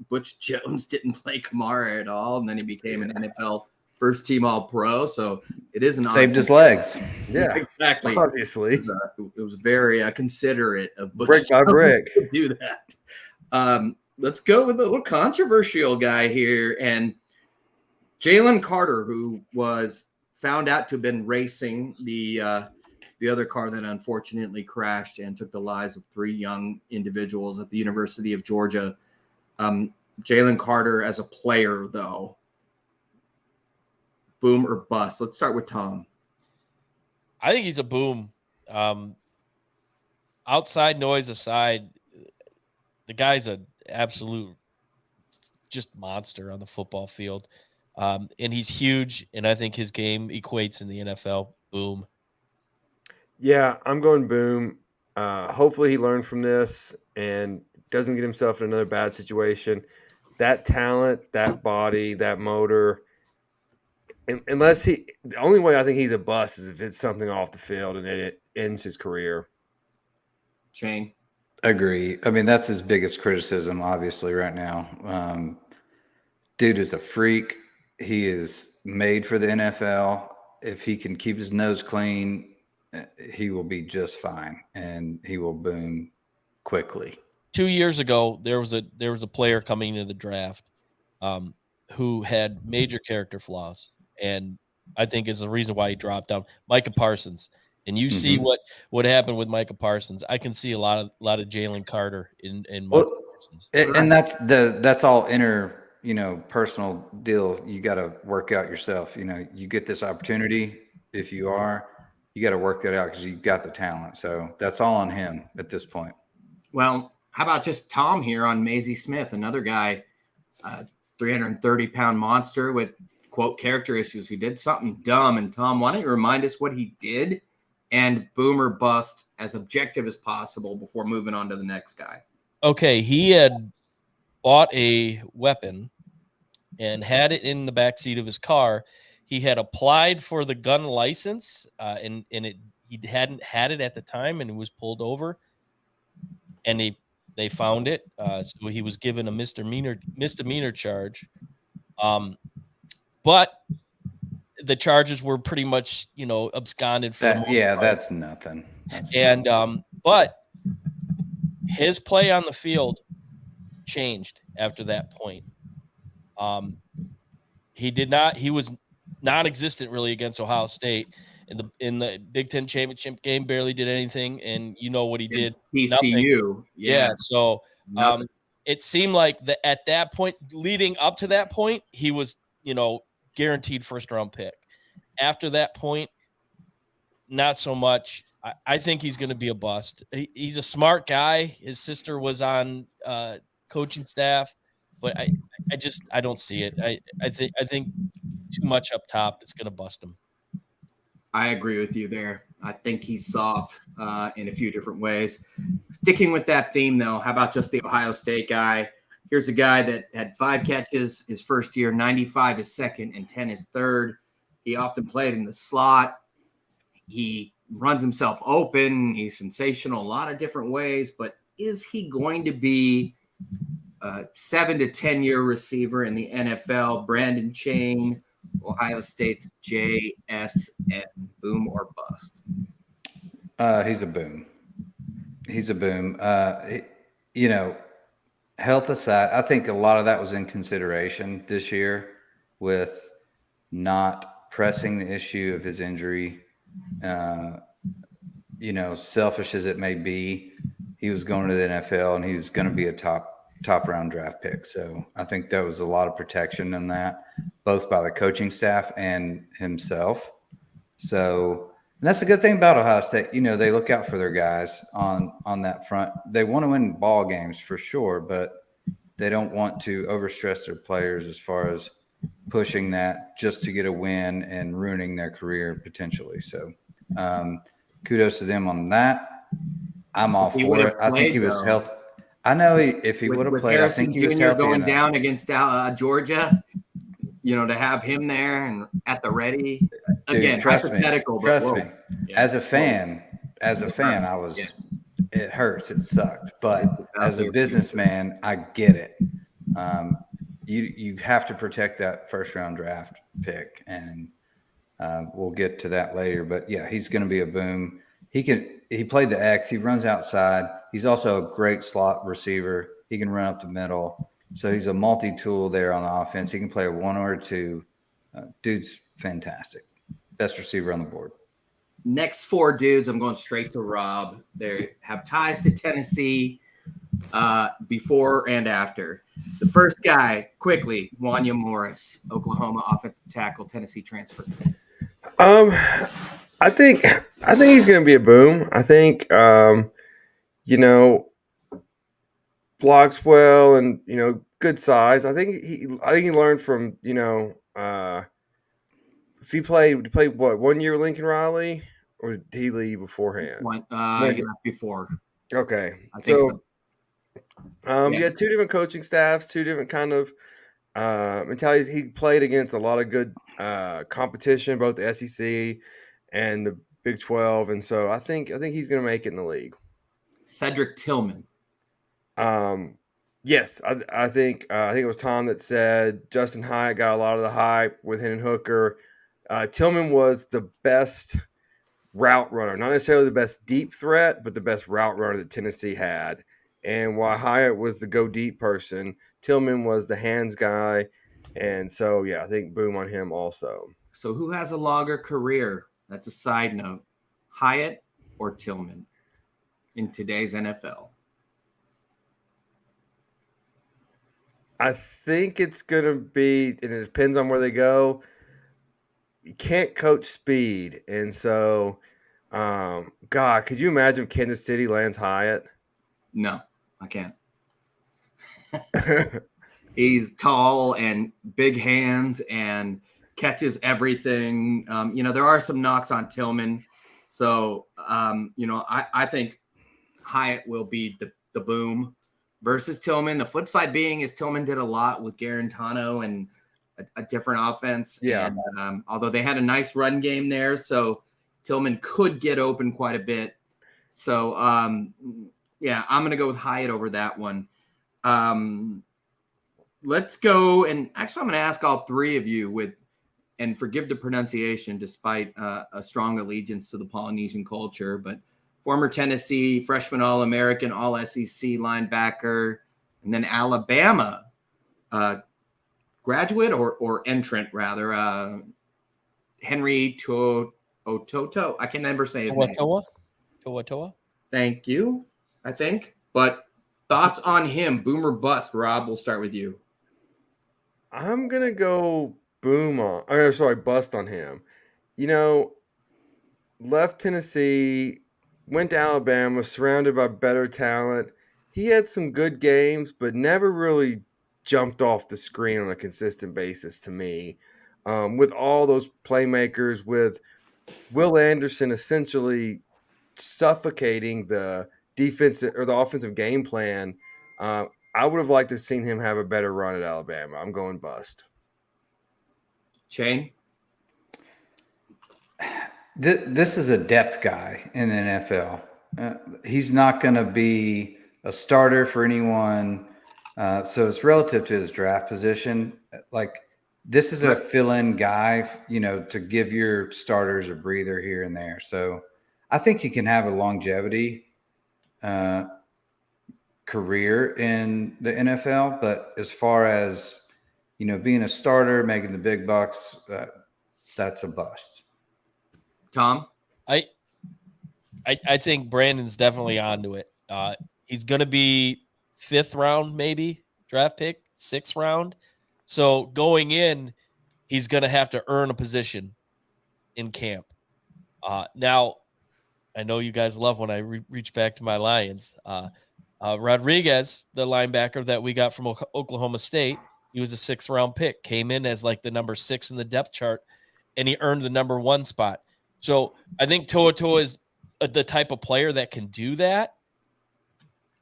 Butch Jones didn't play Kamara at all, and then he became an NFL first team All-Pro. So it is saved his legs. Yeah, exactly. Obviously, it was very considerate of Butch brick by brick to do that. Let's go with a little controversial guy here, and Jalen Carter, who was found out to have been racing the other car that unfortunately crashed and took the lives of 3 young individuals at the University of Georgia. Jalen Carter as a player, though, boom or bust? Let's start with Tom. I think he's a boom. Outside noise aside, the guy's an absolute just monster on the football field. And he's huge, and I think his game equates in the NFL. Boom. Yeah, I'm going boom. Hopefully he learned from this and doesn't get himself in another bad situation. That talent, that body, that motor, unless the only way I think he's a bust is if it's something off the field and it ends his career. Shane. Agree. I mean, that's his biggest criticism, obviously, right now. Dude is a freak. He is made for the NFL. If he can keep his nose clean, he will be just fine, and he will boom quickly. 2 years ago, there was a player coming into the draft who had major character flaws, and I think is the reason why he dropped down. Micah Parsons, and you see what happened with Micah Parsons. I can see a lot of Jalen Carter in Micah Parsons, and that's all inner, personal deal. You got to work out yourself. You get this opportunity. If you got to work that out because you've got the talent. So that's all on him at this point. Well, how about just Tom here on Maisie Smith, another guy, 330-pound monster with, quote, character issues who did something dumb. And Tom, why don't you remind us what he did and boom or bust as objective as possible before moving on to the next guy? Okay, he had bought a weapon and had it in the backseat of his car. He had applied for the gun license, and he hadn't had it at the time, and it was pulled over. And they found it, so he was given a misdemeanor charge. But the charges were pretty much, absconded for the most part. That's nothing. But his play on the field changed after that point. He was non-existent really against Ohio State in the Big Ten championship game. Barely did anything, and you know what he did? TCU, nothing. Yeah. So it seemed like at that point, leading up to that point, he was guaranteed first-round pick. After that point, not so much. I think he's going to be a bust. He's a smart guy. His sister was on coaching staff, but I don't see it. I think too much up top. It's going to bust him. I agree with you there. I think he's soft in a few different ways. Sticking with that theme, though, how about just the Ohio State guy? Here's a guy that had 5 catches his first year, 95 his second, and 10 his third. He often played in the slot. He runs himself open. He's sensational a lot of different ways, but is he going to be a 7 to 10 year receiver in the NFL? Brandon Chain, Ohio State's JSN, boom or bust? He's a boom. He's a boom. Health aside, I think a lot of that was in consideration this year with not pressing the issue of his injury. Selfish as it may be, he was going to the NFL and he was going to be a top round draft pick. So I think there was a lot of protection in that, both by the coaching staff and himself. So, and that's the good thing about Ohio State. They look out for their guys on that front. They want to win ball games for sure, but they don't want to overstress their players as far as pushing that just to get a win and ruining their career potentially. So kudos to them on that. I'm all for it. I think he was healthy. I know if he would have played, Harrison I think he was Jr. healthy going enough. down against Georgia, to have him there and at the ready. Again, hypothetical. Trust me. Yeah. As a fan, I was. Yeah. It hurts. It sucked. But as a businessman, I get it. You have to protect that first round draft pick, and we'll get to that later. But yeah, he's going to be a boom. He played the X. He runs outside. He's also a great slot receiver. He can run up the middle. So he's a multi-tool there on the offense. He can play a 1 or a 2. Dude's fantastic. Best receiver on the board. Next 4 dudes, I'm going straight to Rob. They have ties to Tennessee before and after. The first guy, quickly, Wanya Morris, Oklahoma offensive tackle, Tennessee transfer. I think he's going to be a boom. I think blocks well and good size. I think he learned from he played what 1 year Lincoln Riley, or did he leave beforehand? Before. Okay, I think so. You had 2 different coaching staffs, 2 different kind of mentality. He played against a lot of good competition, both the SEC and the Big 12, and so I think he's going to make it in the league. Cedric Tillman. Yes, I think it was Tom that said Justin Hyatt got a lot of the hype with Hendon Hooker. Tillman was the best route runner, not necessarily the best deep threat, but the best route runner that Tennessee had. And while Hyatt was the go deep person, Tillman was the hands guy. And so, yeah, I think boom on him also. So who has a longer career? That's a side note. Hyatt or Tillman in today's NFL? I think it's going to be, and it depends on where they go. You can't coach speed. And so, God, could you imagine if Kansas City lands Hyatt? No, I can't. He's tall and big hands and catches everything. There are some knocks on Tillman. So, I think Hyatt will be the boom versus Tillman. The flip side being is Tillman did a lot with Garantano and a different offense. Yeah. And, although they had a nice run game there, so Tillman could get open quite a bit. So, I'm going to go with Hyatt over that one. Let's go. And actually, I'm going to ask all three of you and forgive the pronunciation despite a strong allegiance to the Polynesian culture, but former Tennessee freshman All-American, All-SEC linebacker, and then Alabama graduate or entrant, rather, Henry To'oto'o. I can never say his name. To'oto'o. Thank you, I think. But thoughts on him, boom or bust? Rob, we'll start with you. I'm going to go bust on him. Left Tennessee, went to Alabama, surrounded by better talent. He had some good games, but never really jumped off the screen on a consistent basis to me. With all those playmakers, with Will Anderson essentially suffocating the defensive or the offensive game plan, I would have liked to have seen him have a better run at Alabama. I'm going bust. Shane? This is a depth guy in the NFL. He's not going to be a starter for anyone. So it's relative to his draft position. Like, this is a fill-in guy, to give your starters a breather here and there. So I think he can have a longevity career in the NFL. But as far as, being a starter, making the big bucks, that's a bust. Tom? I think Brandon's definitely onto it. He's going to be 5th round, maybe draft pick, 6th round. So going in, he's going to have to earn a position in camp. Now, I know you guys love when I reach back to my Lions. Rodriguez, the linebacker that we got from Oklahoma State, he was a 6th round pick, came in as like the number 6 in the depth chart, and he earned the number 1 spot. So I think To'oto'o is the type of player that can do that,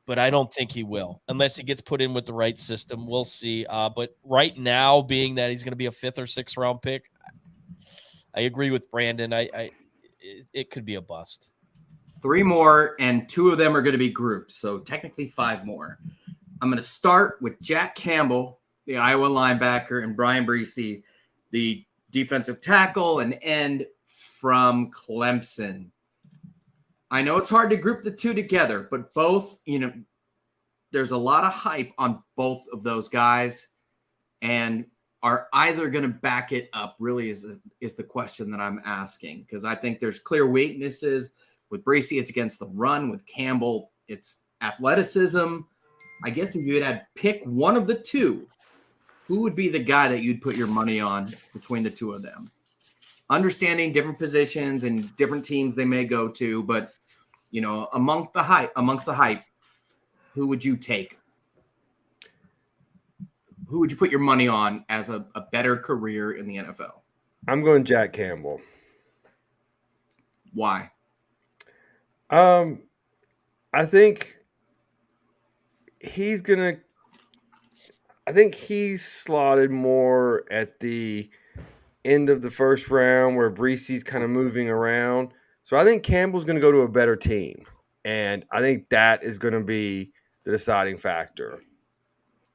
but I don't think he will unless he gets put in with the right system. We'll see. But right now, being that he's going to be a 5th or 6th round pick, I agree with Brandon. It could be a bust. 3 more, and 2 of them are going to be grouped. So technically 5 more. I'm going to start with Jack Campbell, the Iowa linebacker, and Brian Breesy, the defensive tackle and end from Clemson. I know it's hard to group the 2 together, but both, there's a lot of hype on both of those guys, and are either going to back it up really is the question that I'm asking, because I think there's clear weaknesses. With Breesy, it's against the run. With Campbell, it's athleticism. I guess if you had to pick one of the 2, who would be the guy that you'd put your money on between the 2 of them? Understanding different positions and different teams they may go to, but amongst the hype, who would you take? Who would you put your money on as a better career in the NFL? I'm going Jack Campbell. Why? I think he's gonna. I think he's slotted more at the end of the first round where Breesy's kind of moving around. So I think Campbell's going to go to a better team. And I think that is going to be the deciding factor.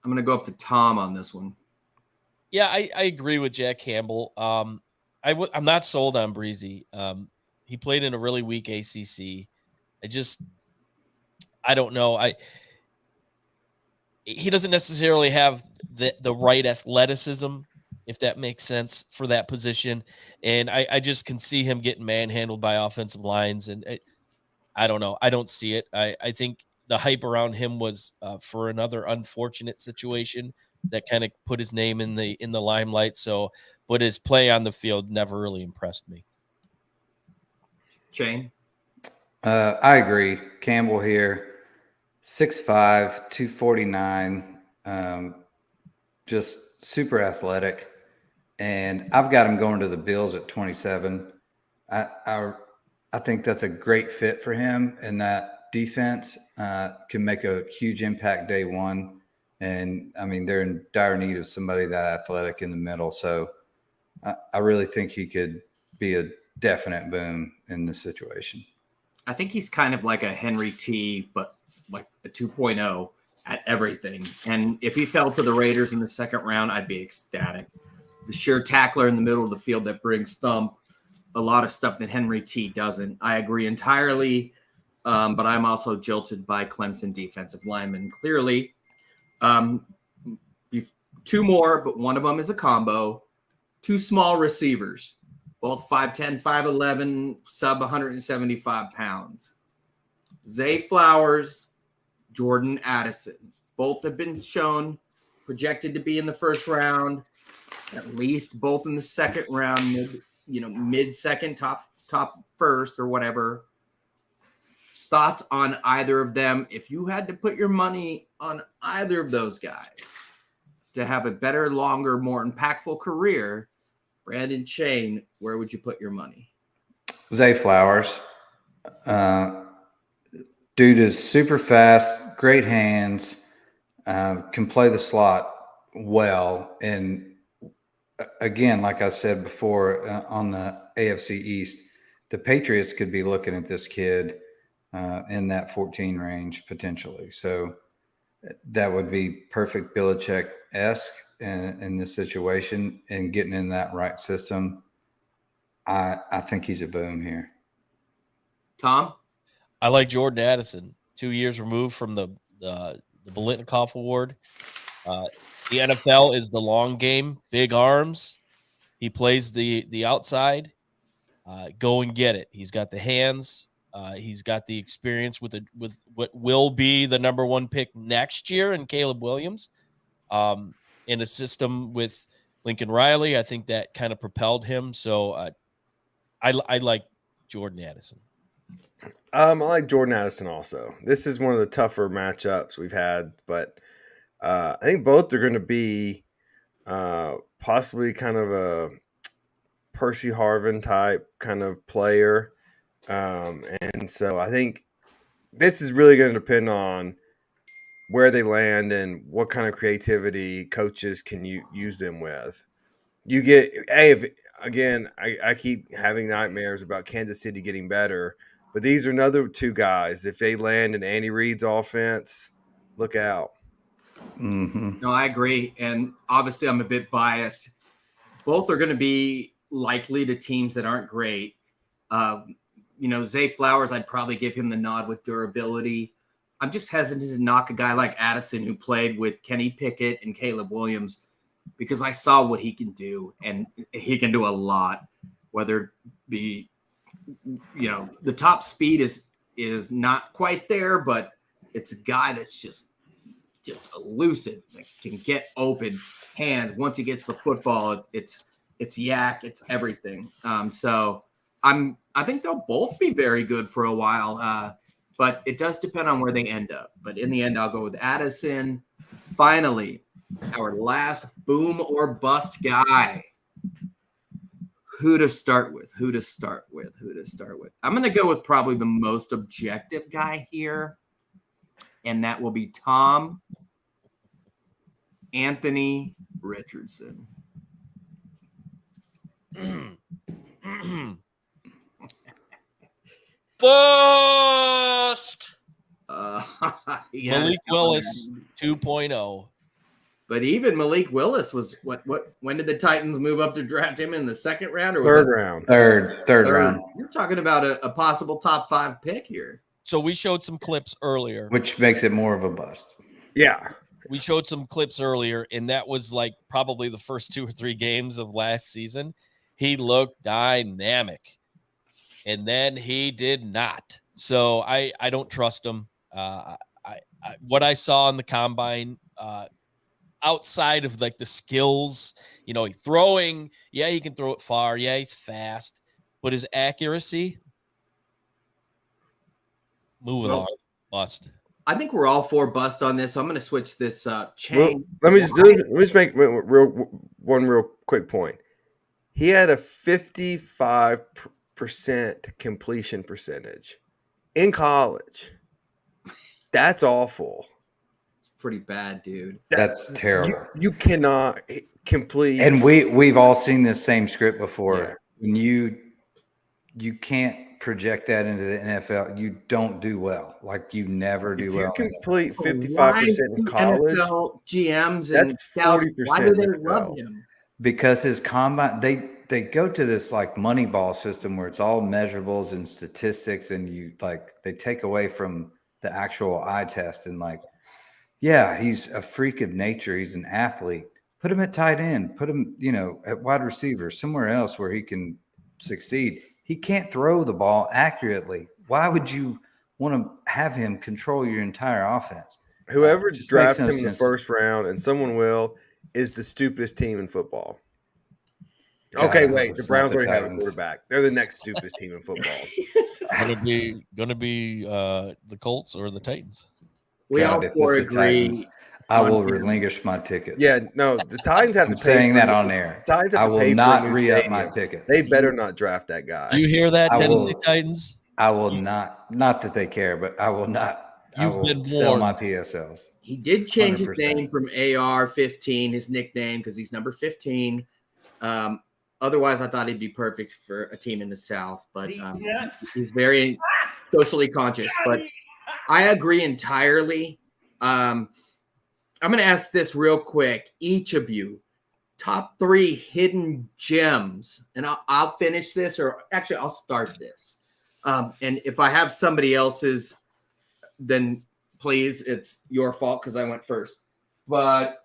I'm going to go up to Tom on this one. Yeah, I agree with Jack Campbell. I'm not sold on Breezy. He played in a really weak ACC. I don't know. He doesn't necessarily have the right athleticism, if that makes sense, for that position. And I just can see him getting manhandled by offensive lines. And I don't know. I don't see it. I think the hype around him was for another unfortunate situation that kind of put his name in the limelight. So, but his play on the field never really impressed me. Shane? I agree. Campbell here, 6'5", 249, just super athletic. And I've got him going to the Bills at 27. I think that's a great fit for him, and that defense can make a huge impact day one. And, I mean, they're in dire need of somebody that athletic in the middle. So I really think he could be a definite boom in this situation. I think he's kind of like a Henry T, but like a 2.0 at everything. And if he fell to the Raiders in the second round, I'd be ecstatic. The sure tackler in the middle of the field that brings thump, a lot of stuff that Henry T doesn't. I agree entirely, but I'm also jilted by Clemson defensive linemen. Clearly, two more, but one of them is a combo. Two small receivers, both 5'10", 5'11", sub 175 pounds. Zay Flowers, Jordan Addison. Both have been shown projected to be in the first round, at least both in the second round, mid-second, top first or whatever. Thoughts on either of them? If you had to put your money on either of those guys to have a better, longer, more impactful career, Brandon Shane, where would you put your money? Zay Flowers. Dude is super fast, great hands, can play the slot well. And again, like I said before, on the AFC East, the Patriots could be looking at this kid in that 14 range potentially. So that would be perfect Belichick-esque in this situation, and getting in that right system. I think he's a boom here. Tom? I like Jordan Addison, 2 years removed from the Biletnikoff Award. The NFL is the long game, big arms. He plays the outside. Go and get it. He's got the hands. He's got the experience with what will be the number one pick next year in Caleb Williams. In a system with Lincoln Riley, I think that kind of propelled him. So I like Jordan Addison. I like Jordan Addison also. This is one of the tougher matchups we've had, but I think both are going to be possibly kind of a Percy Harvin type kind of player. And so I think this is really going to depend on where they land and what kind of creativity coaches can you use them with. You get, I keep having nightmares about Kansas City getting better, but these are another two guys. If they land in Andy Reid's offense, look out. Mm-hmm. No, I agree. And obviously I'm a bit biased. Both are going to be likely to teams that aren't great. Zay Flowers, I'd probably give him the nod with durability. I'm just hesitant to knock a guy like Addison, who played with Kenny Pickett and Caleb Williams, because I saw what he can do, and he can do a lot, whether it be, the top speed is not quite there, but it's a guy that's just elusive, like can get open hands. Once he gets the football, it's yak, it's everything. So I think they'll both be very good for a while, but it does depend on where they end up. But in the end, I'll go with Addison. Finally, our last boom or bust guy. Who to start with? I'm going to go with probably the most objective guy here, and that will be Tom. Anthony Richardson. Bust. Yeah, Malik Willis 2.0. But even Malik Willis was what? When did the Titans move up to draft him in the second round or was Third that round? Third round, You're talking about a possible top 5 pick here. So we showed some clips earlier. which makes it more of a bust. Yeah. We showed some clips earlier, and that was like probably the first 2 or 3 games of last season. He looked dynamic, and then he did not. So I don't trust him. What I saw in the combine, outside of like the skills, he throwing, yeah, he can throw it far, yeah, he's fast, but his accuracy, moving on, bust. I think we're all for bust on this. So I'm going to switch this chain. Let me just make one real quick point. He had a 55% completion percentage in college. That's awful. Pretty bad, dude. That's terrible. You cannot complete. And we've all seen this same script before. Yeah. When you can't project that into the NFL, you don't do well. Like you never do well. If you complete So 55% in college, NFL GMs and that's scouts, 40% why do they NFL. love him? Because his combine, they go to this like money ball system where it's all measurables and statistics, and they take away from the actual eye test. And yeah, he's a freak of nature. He's an athlete. Put him at tight end. Put him, at wide receiver, somewhere else where he can succeed. He can't throw the ball accurately. Why would you want to have him control your entire offense? Whoever Just drafts makes him no in the sense. first round, and someone will, is the stupidest team in football. God, Okay, wait. it's The Browns not the already have a Titans. quarterback. They're the next stupidest team in football. Gonna be the Colts or the Titans. We God, all if four it's the agree. Titans, I will on him. relinquish my ticket. Yeah, no, the Titans have I'm to pay. saying for that a- on air. Titans have I to will pay not for a new re-up stadium. my ticket. They better not draft that guy. You hear that, I Tennessee will- Titans? I will not that they care, but I will not. I You've will been sell my warned. PSLs. He did change 100%. his name from AR-15, his nickname, because he's number 15. Otherwise, I thought he'd be perfect for a team in the South, but he's very socially conscious. But I agree entirely. I'm going to ask this real quick. Each of you, top 3 hidden gems, and I'll finish this, or actually I'll start this. And if I have somebody else's, then please, it's your fault because I went first. But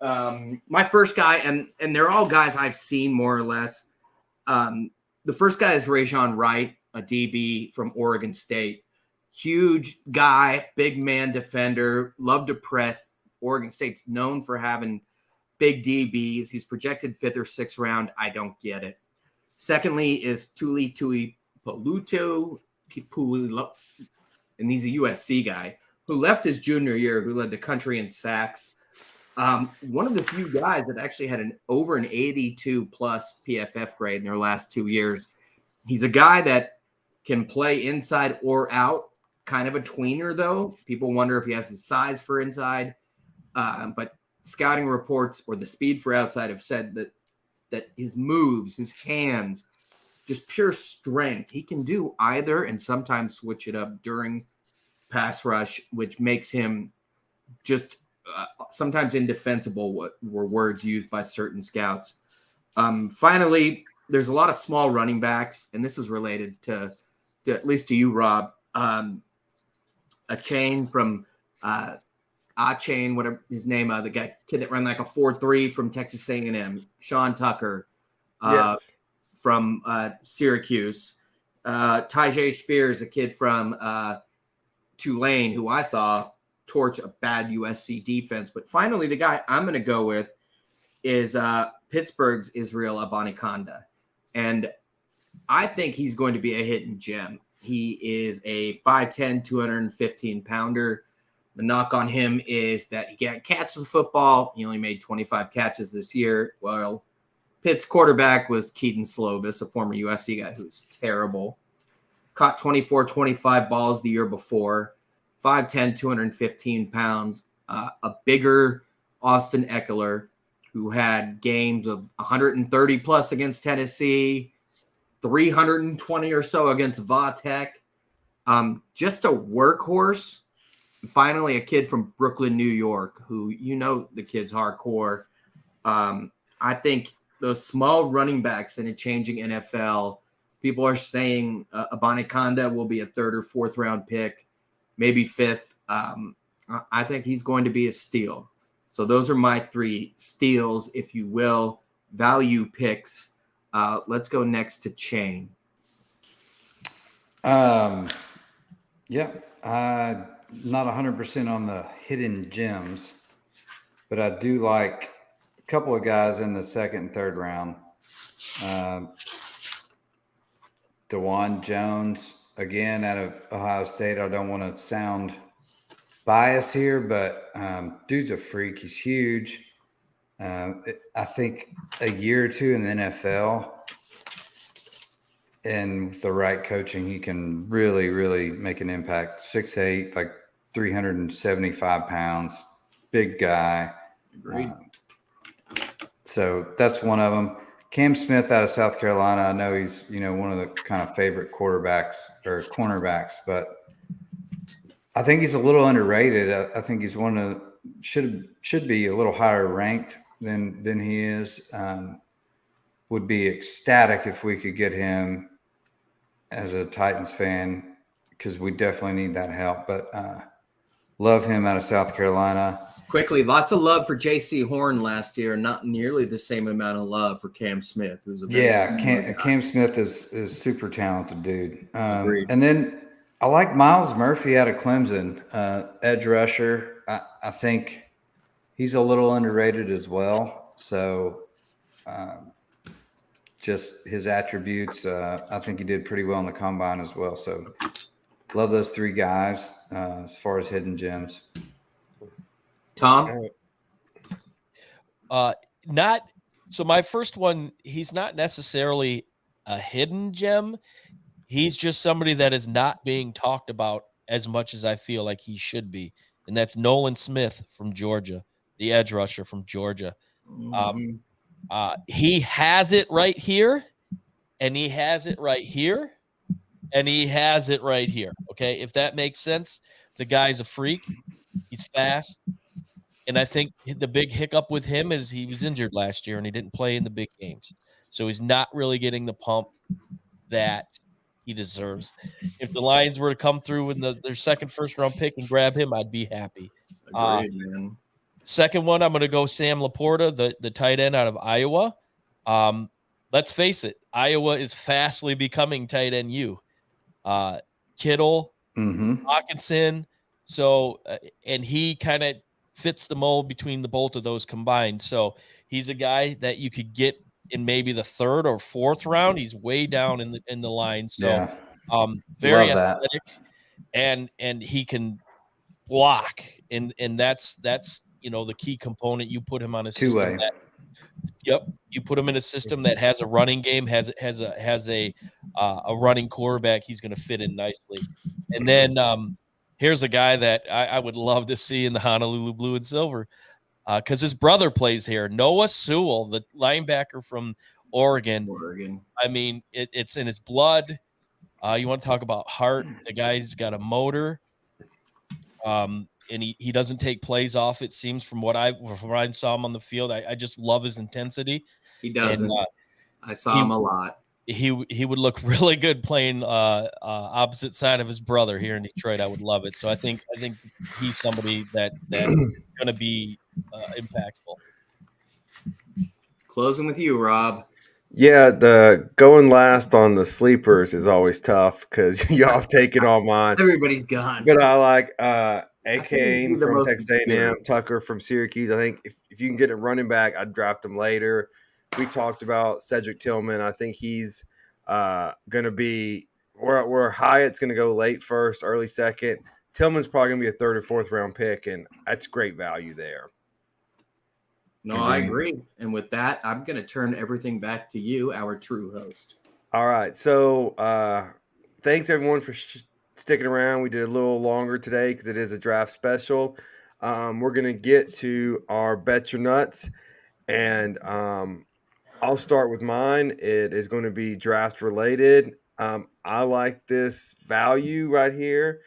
my first guy, and they're all guys I've seen more or less. The first guy is Rajon Wright, a DB from Oregon State. Huge guy, big man defender, loved to press. Oregon State's known for having big DBs. He's projected 5th or 6th round. I don't get it. Secondly is Tuli Paluto, and he's a USC guy who left his junior year, who led the country in sacks. One of the few guys that actually had over an 82 plus PFF grade in their last 2 years. He's a guy that can play inside or out, kind of a tweener though. People wonder if he has the size for inside, but scouting reports or the speed for outside have said that his moves, his hands, just pure strength. He can do either and sometimes switch it up during pass rush, which makes him just sometimes indefensible, what were words used by certain scouts. Finally, there's a lot of small running backs, and this is related to at least to you, Rob. A chain from A-Chain, whatever his name, the kid that ran like a 4.3 from Texas A&M, Sean Tucker, Yes. from Syracuse. Tyjae Spears, a kid from Tulane, who I saw torch a bad USC defense. But finally, the guy I'm going to go with is Pittsburgh's Israel Abanikanda. And I think he's going to be a hidden gem. He is a 5'10", 215-pounder. The knock on him is that he can't catch the football. He only made 25 catches this year. Well, Pitt's quarterback was Keaton Slovis, a former USC guy who's terrible. Caught 25 balls the year before. 5'10", 215 pounds. A bigger Austin Eckler. who had games of 130 plus against Tennessee, 320 or so against Vatek. Just a workhorse. Finally, a kid from Brooklyn, New York, who, the kid's hardcore. I think those small running backs in a changing NFL, people are saying Abanikanda will be a 3rd or 4th round pick, maybe 5th. I think he's going to be a steal. So those are my 3 steals, if you will, value picks. Let's go next to Chain. Yeah, not 100% on the hidden gems, but I do like a couple of guys in the 2nd and 3rd round. DeJuan Jones, again, out of Ohio State. I don't want to sound biased here, but dude's a freak. He's huge. I think a year or 2 in the NFL and with the right coaching, he can really, really make an impact. 6'8", like 375 pounds, big guy. Agreed. So that's one of them. Cam Smith out of South Carolina. I know he's, one of the kind of favorite quarterbacks or cornerbacks, but I think he's a little underrated. I think he's one of should be a little higher ranked than he is. Would be ecstatic if we could get him as a Titans fan, because we definitely need that help. But love him out of South Carolina. Quickly, lots of love for J.C. Horn last year, not nearly the same amount of love for Cam Smith, who's a Cam Smith is super talented dude. And then I like Miles Murphy out of Clemson, edge rusher. I think he's a little underrated as well. So just his attributes, I think he did pretty well in the combine as well. So love those 3 guys as far as hidden gems. Tom? So my first one, he's not necessarily a hidden gem. He's just somebody that is not being talked about as much as I feel like he should be. And that's Nolan Smith from Georgia, the edge rusher from Georgia. He has it right here, and he has it right here, and he has it right here. Okay, if that makes sense. The guy's a freak. He's fast. And I think the big hiccup with him is he was injured last year and he didn't play in the big games. So he's not really getting the pump that he deserves. If the Lions were to come through with their second first-round pick and grab him, I'd be happy. Agreed, man. Second one, I'm going to go Sam Laporta, the tight end out of Iowa. Let's face it, Iowa is fastly becoming tight end U. Kittle, Hawkinson. So, and he kind of fits the mold between the both of those combined. So he's a guy that you could get in maybe the 3rd or 4th round. He's way down in the line. So very athletic, and he can block. And that's the key component. You put him on a system you put him in a system that has a running game, has a running quarterback. He's going to fit in nicely. And then here's a guy that I would love to see in the Honolulu Blue and Silver because his brother plays here. Noah Sewell, the linebacker from Oregon. I mean, it's in his blood. You want to talk about heart? The guy's got a motor. And he doesn't take plays off, it seems, from what I saw him on the field. I just love his intensity. He doesn't. I saw him a lot. He would look really good playing opposite side of his brother here in Detroit. I would love it. So I think he's somebody that's going to be impactful. Closing with you, Rob. Yeah, the going last on the sleepers is always tough because y'all have taken all mine. Everybody's gone. But I like A.K. from Texas A&M, Tucker from Syracuse. I think if you can get a running back, I'd draft him later. We talked about Cedric Tillman. I think he's going to be where Hyatt's going to go late first, early second. Tillman's probably going to be a 3rd or 4th round pick, and that's great value there. No, I agree. And with that, I'm going to turn everything back to you, our true host. All right. So thanks, everyone, for sticking around. We did a little longer today because it is a draft special. We're going to get to our Bet Your Nuts. And I'll start with mine. It is going to be draft related. I like this value right here.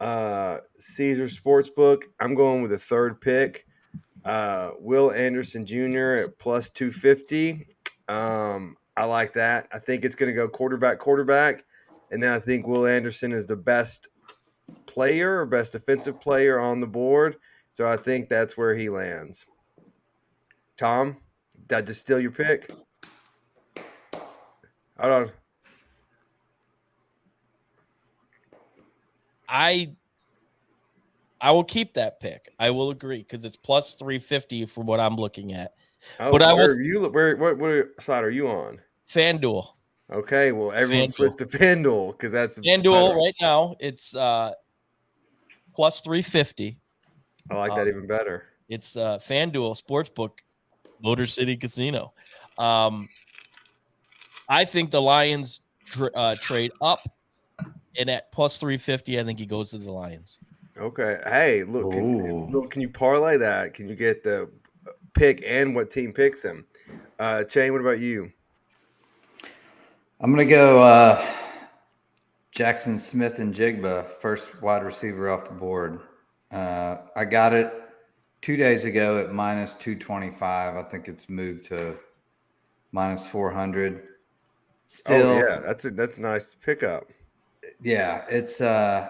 Caesar Sportsbook. I'm going with the third pick. Will Anderson Jr. at plus 250. I like that. I think it's going to go quarterback. And then I think Will Anderson is the best player or best defensive player on the board. So I think that's where he lands. Tom, did I just steal your pick? Hold on. I will keep that pick. I will agree because it's plus 350 from what I'm looking at. Oh, but what side are you on? FanDuel. Okay, well, everyone switched to FanDuel because that's FanDuel better. right now. It's plus 350. I like that even better. It's FanDuel Sportsbook, Motor City Casino. I think the Lions trade up, and at plus 350, I think he goes to the Lions. Okay. Hey, look, can you parlay that? Can you get the pick and what team picks him? Shane, what about you? I'm going to go Jackson Smith and Jigba, first wide receiver off the board. I got it 2 days ago at minus 225. I think it's moved to minus 400. Still, oh yeah, that's a nice pickup. Yeah, it's I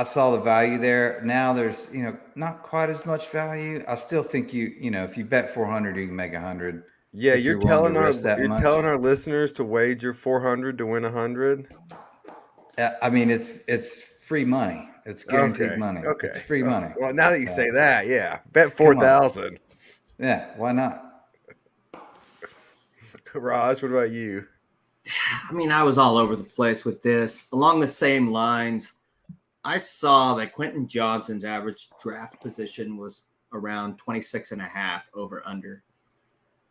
saw the value there. Now there's not quite as much value. I still think if you bet 400, you can make 100. Yeah, you're telling our listeners to wager 400 to win 100. I mean, it's free money. It's guaranteed money. Okay, it's free money. Well, now that you say that, yeah, bet 4,000. Yeah, why not? Raj, what about you? I mean, I was all over the place with this. Along the same lines, I saw that Quentin Johnson's average draft position was around 26.5 over under.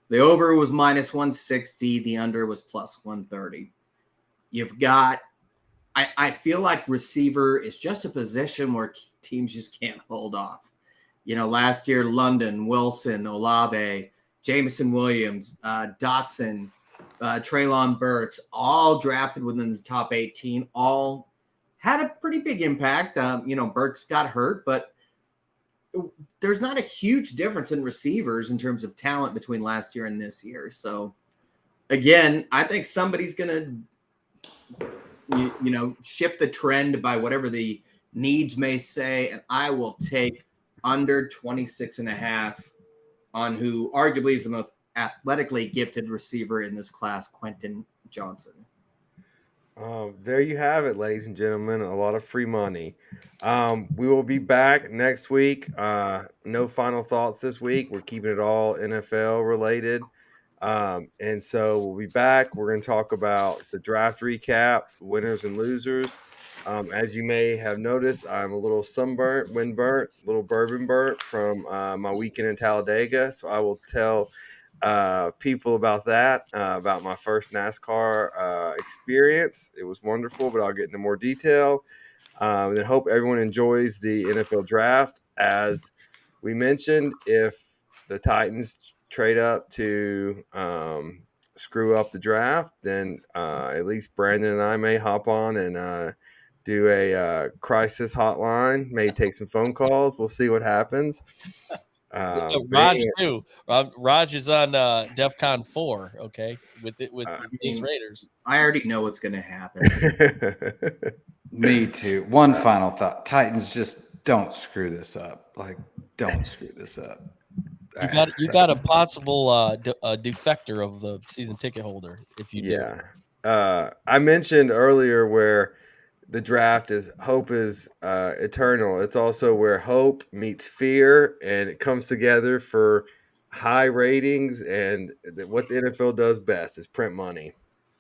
The over was minus 160. The under was plus 130. You've got, I feel like receiver is just a position where teams just can't hold off. Last year, London, Wilson, Olave, Jameson Williams, Dotson, Treylon Burks, all drafted within the top 18, all had a pretty big impact. Burks got hurt, but there's not a huge difference in receivers in terms of talent between last year and this year. So, again, I think somebody's going to, shift the trend by whatever the needs may say, and I will take under 26.5 on who arguably is the most athletically gifted receiver in this class, Quentin Johnson. There you have it, ladies and gentlemen. A lot of free money. We will be back next week. No final thoughts this week. We're keeping it all NFL related. And so we'll be back. We're going to talk about the draft recap, winners and losers. As you may have noticed, I'm a little sunburnt, windburnt, a little bourbon burnt from my weekend in Talladega. So I will tell people about that, about my first NASCAR experience. It was wonderful, but I'll get into more detail. And then hope everyone enjoys the NFL draft. As we mentioned, if the Titans trade up to screw up the draft, then at least Brandon and I may hop on and do a crisis hotline, may take some phone calls. We'll see what happens. Raj too. Raj is on DEFCON 4. Okay, with these Raiders. I already know what's going to happen. Me too. One final thought: Titans, just don't screw this up. Don't screw this up. You got a possible defector of the season ticket holder if you do. Yeah. I mentioned earlier where the draft is hope is eternal. It's also where hope meets fear, and it comes together for high ratings. And what the NFL does best is print money.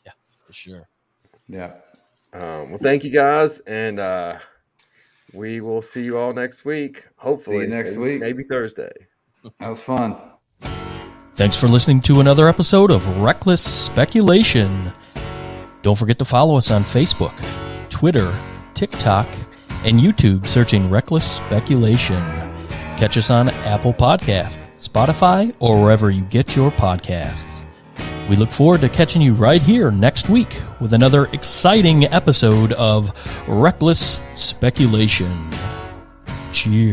Yeah, for sure. Yeah. Well, thank you guys, and we will see you all next week. Hopefully, see you next week, maybe Thursday. That was fun. Thanks for listening to another episode of Reckless Speculation. Don't forget to follow us on Facebook, Twitter, TikTok, and YouTube, searching Reckless Speculation. Catch us on Apple Podcasts, Spotify, or wherever you get your podcasts. We look forward to catching you right here next week with another exciting episode of Reckless Speculation. Cheers.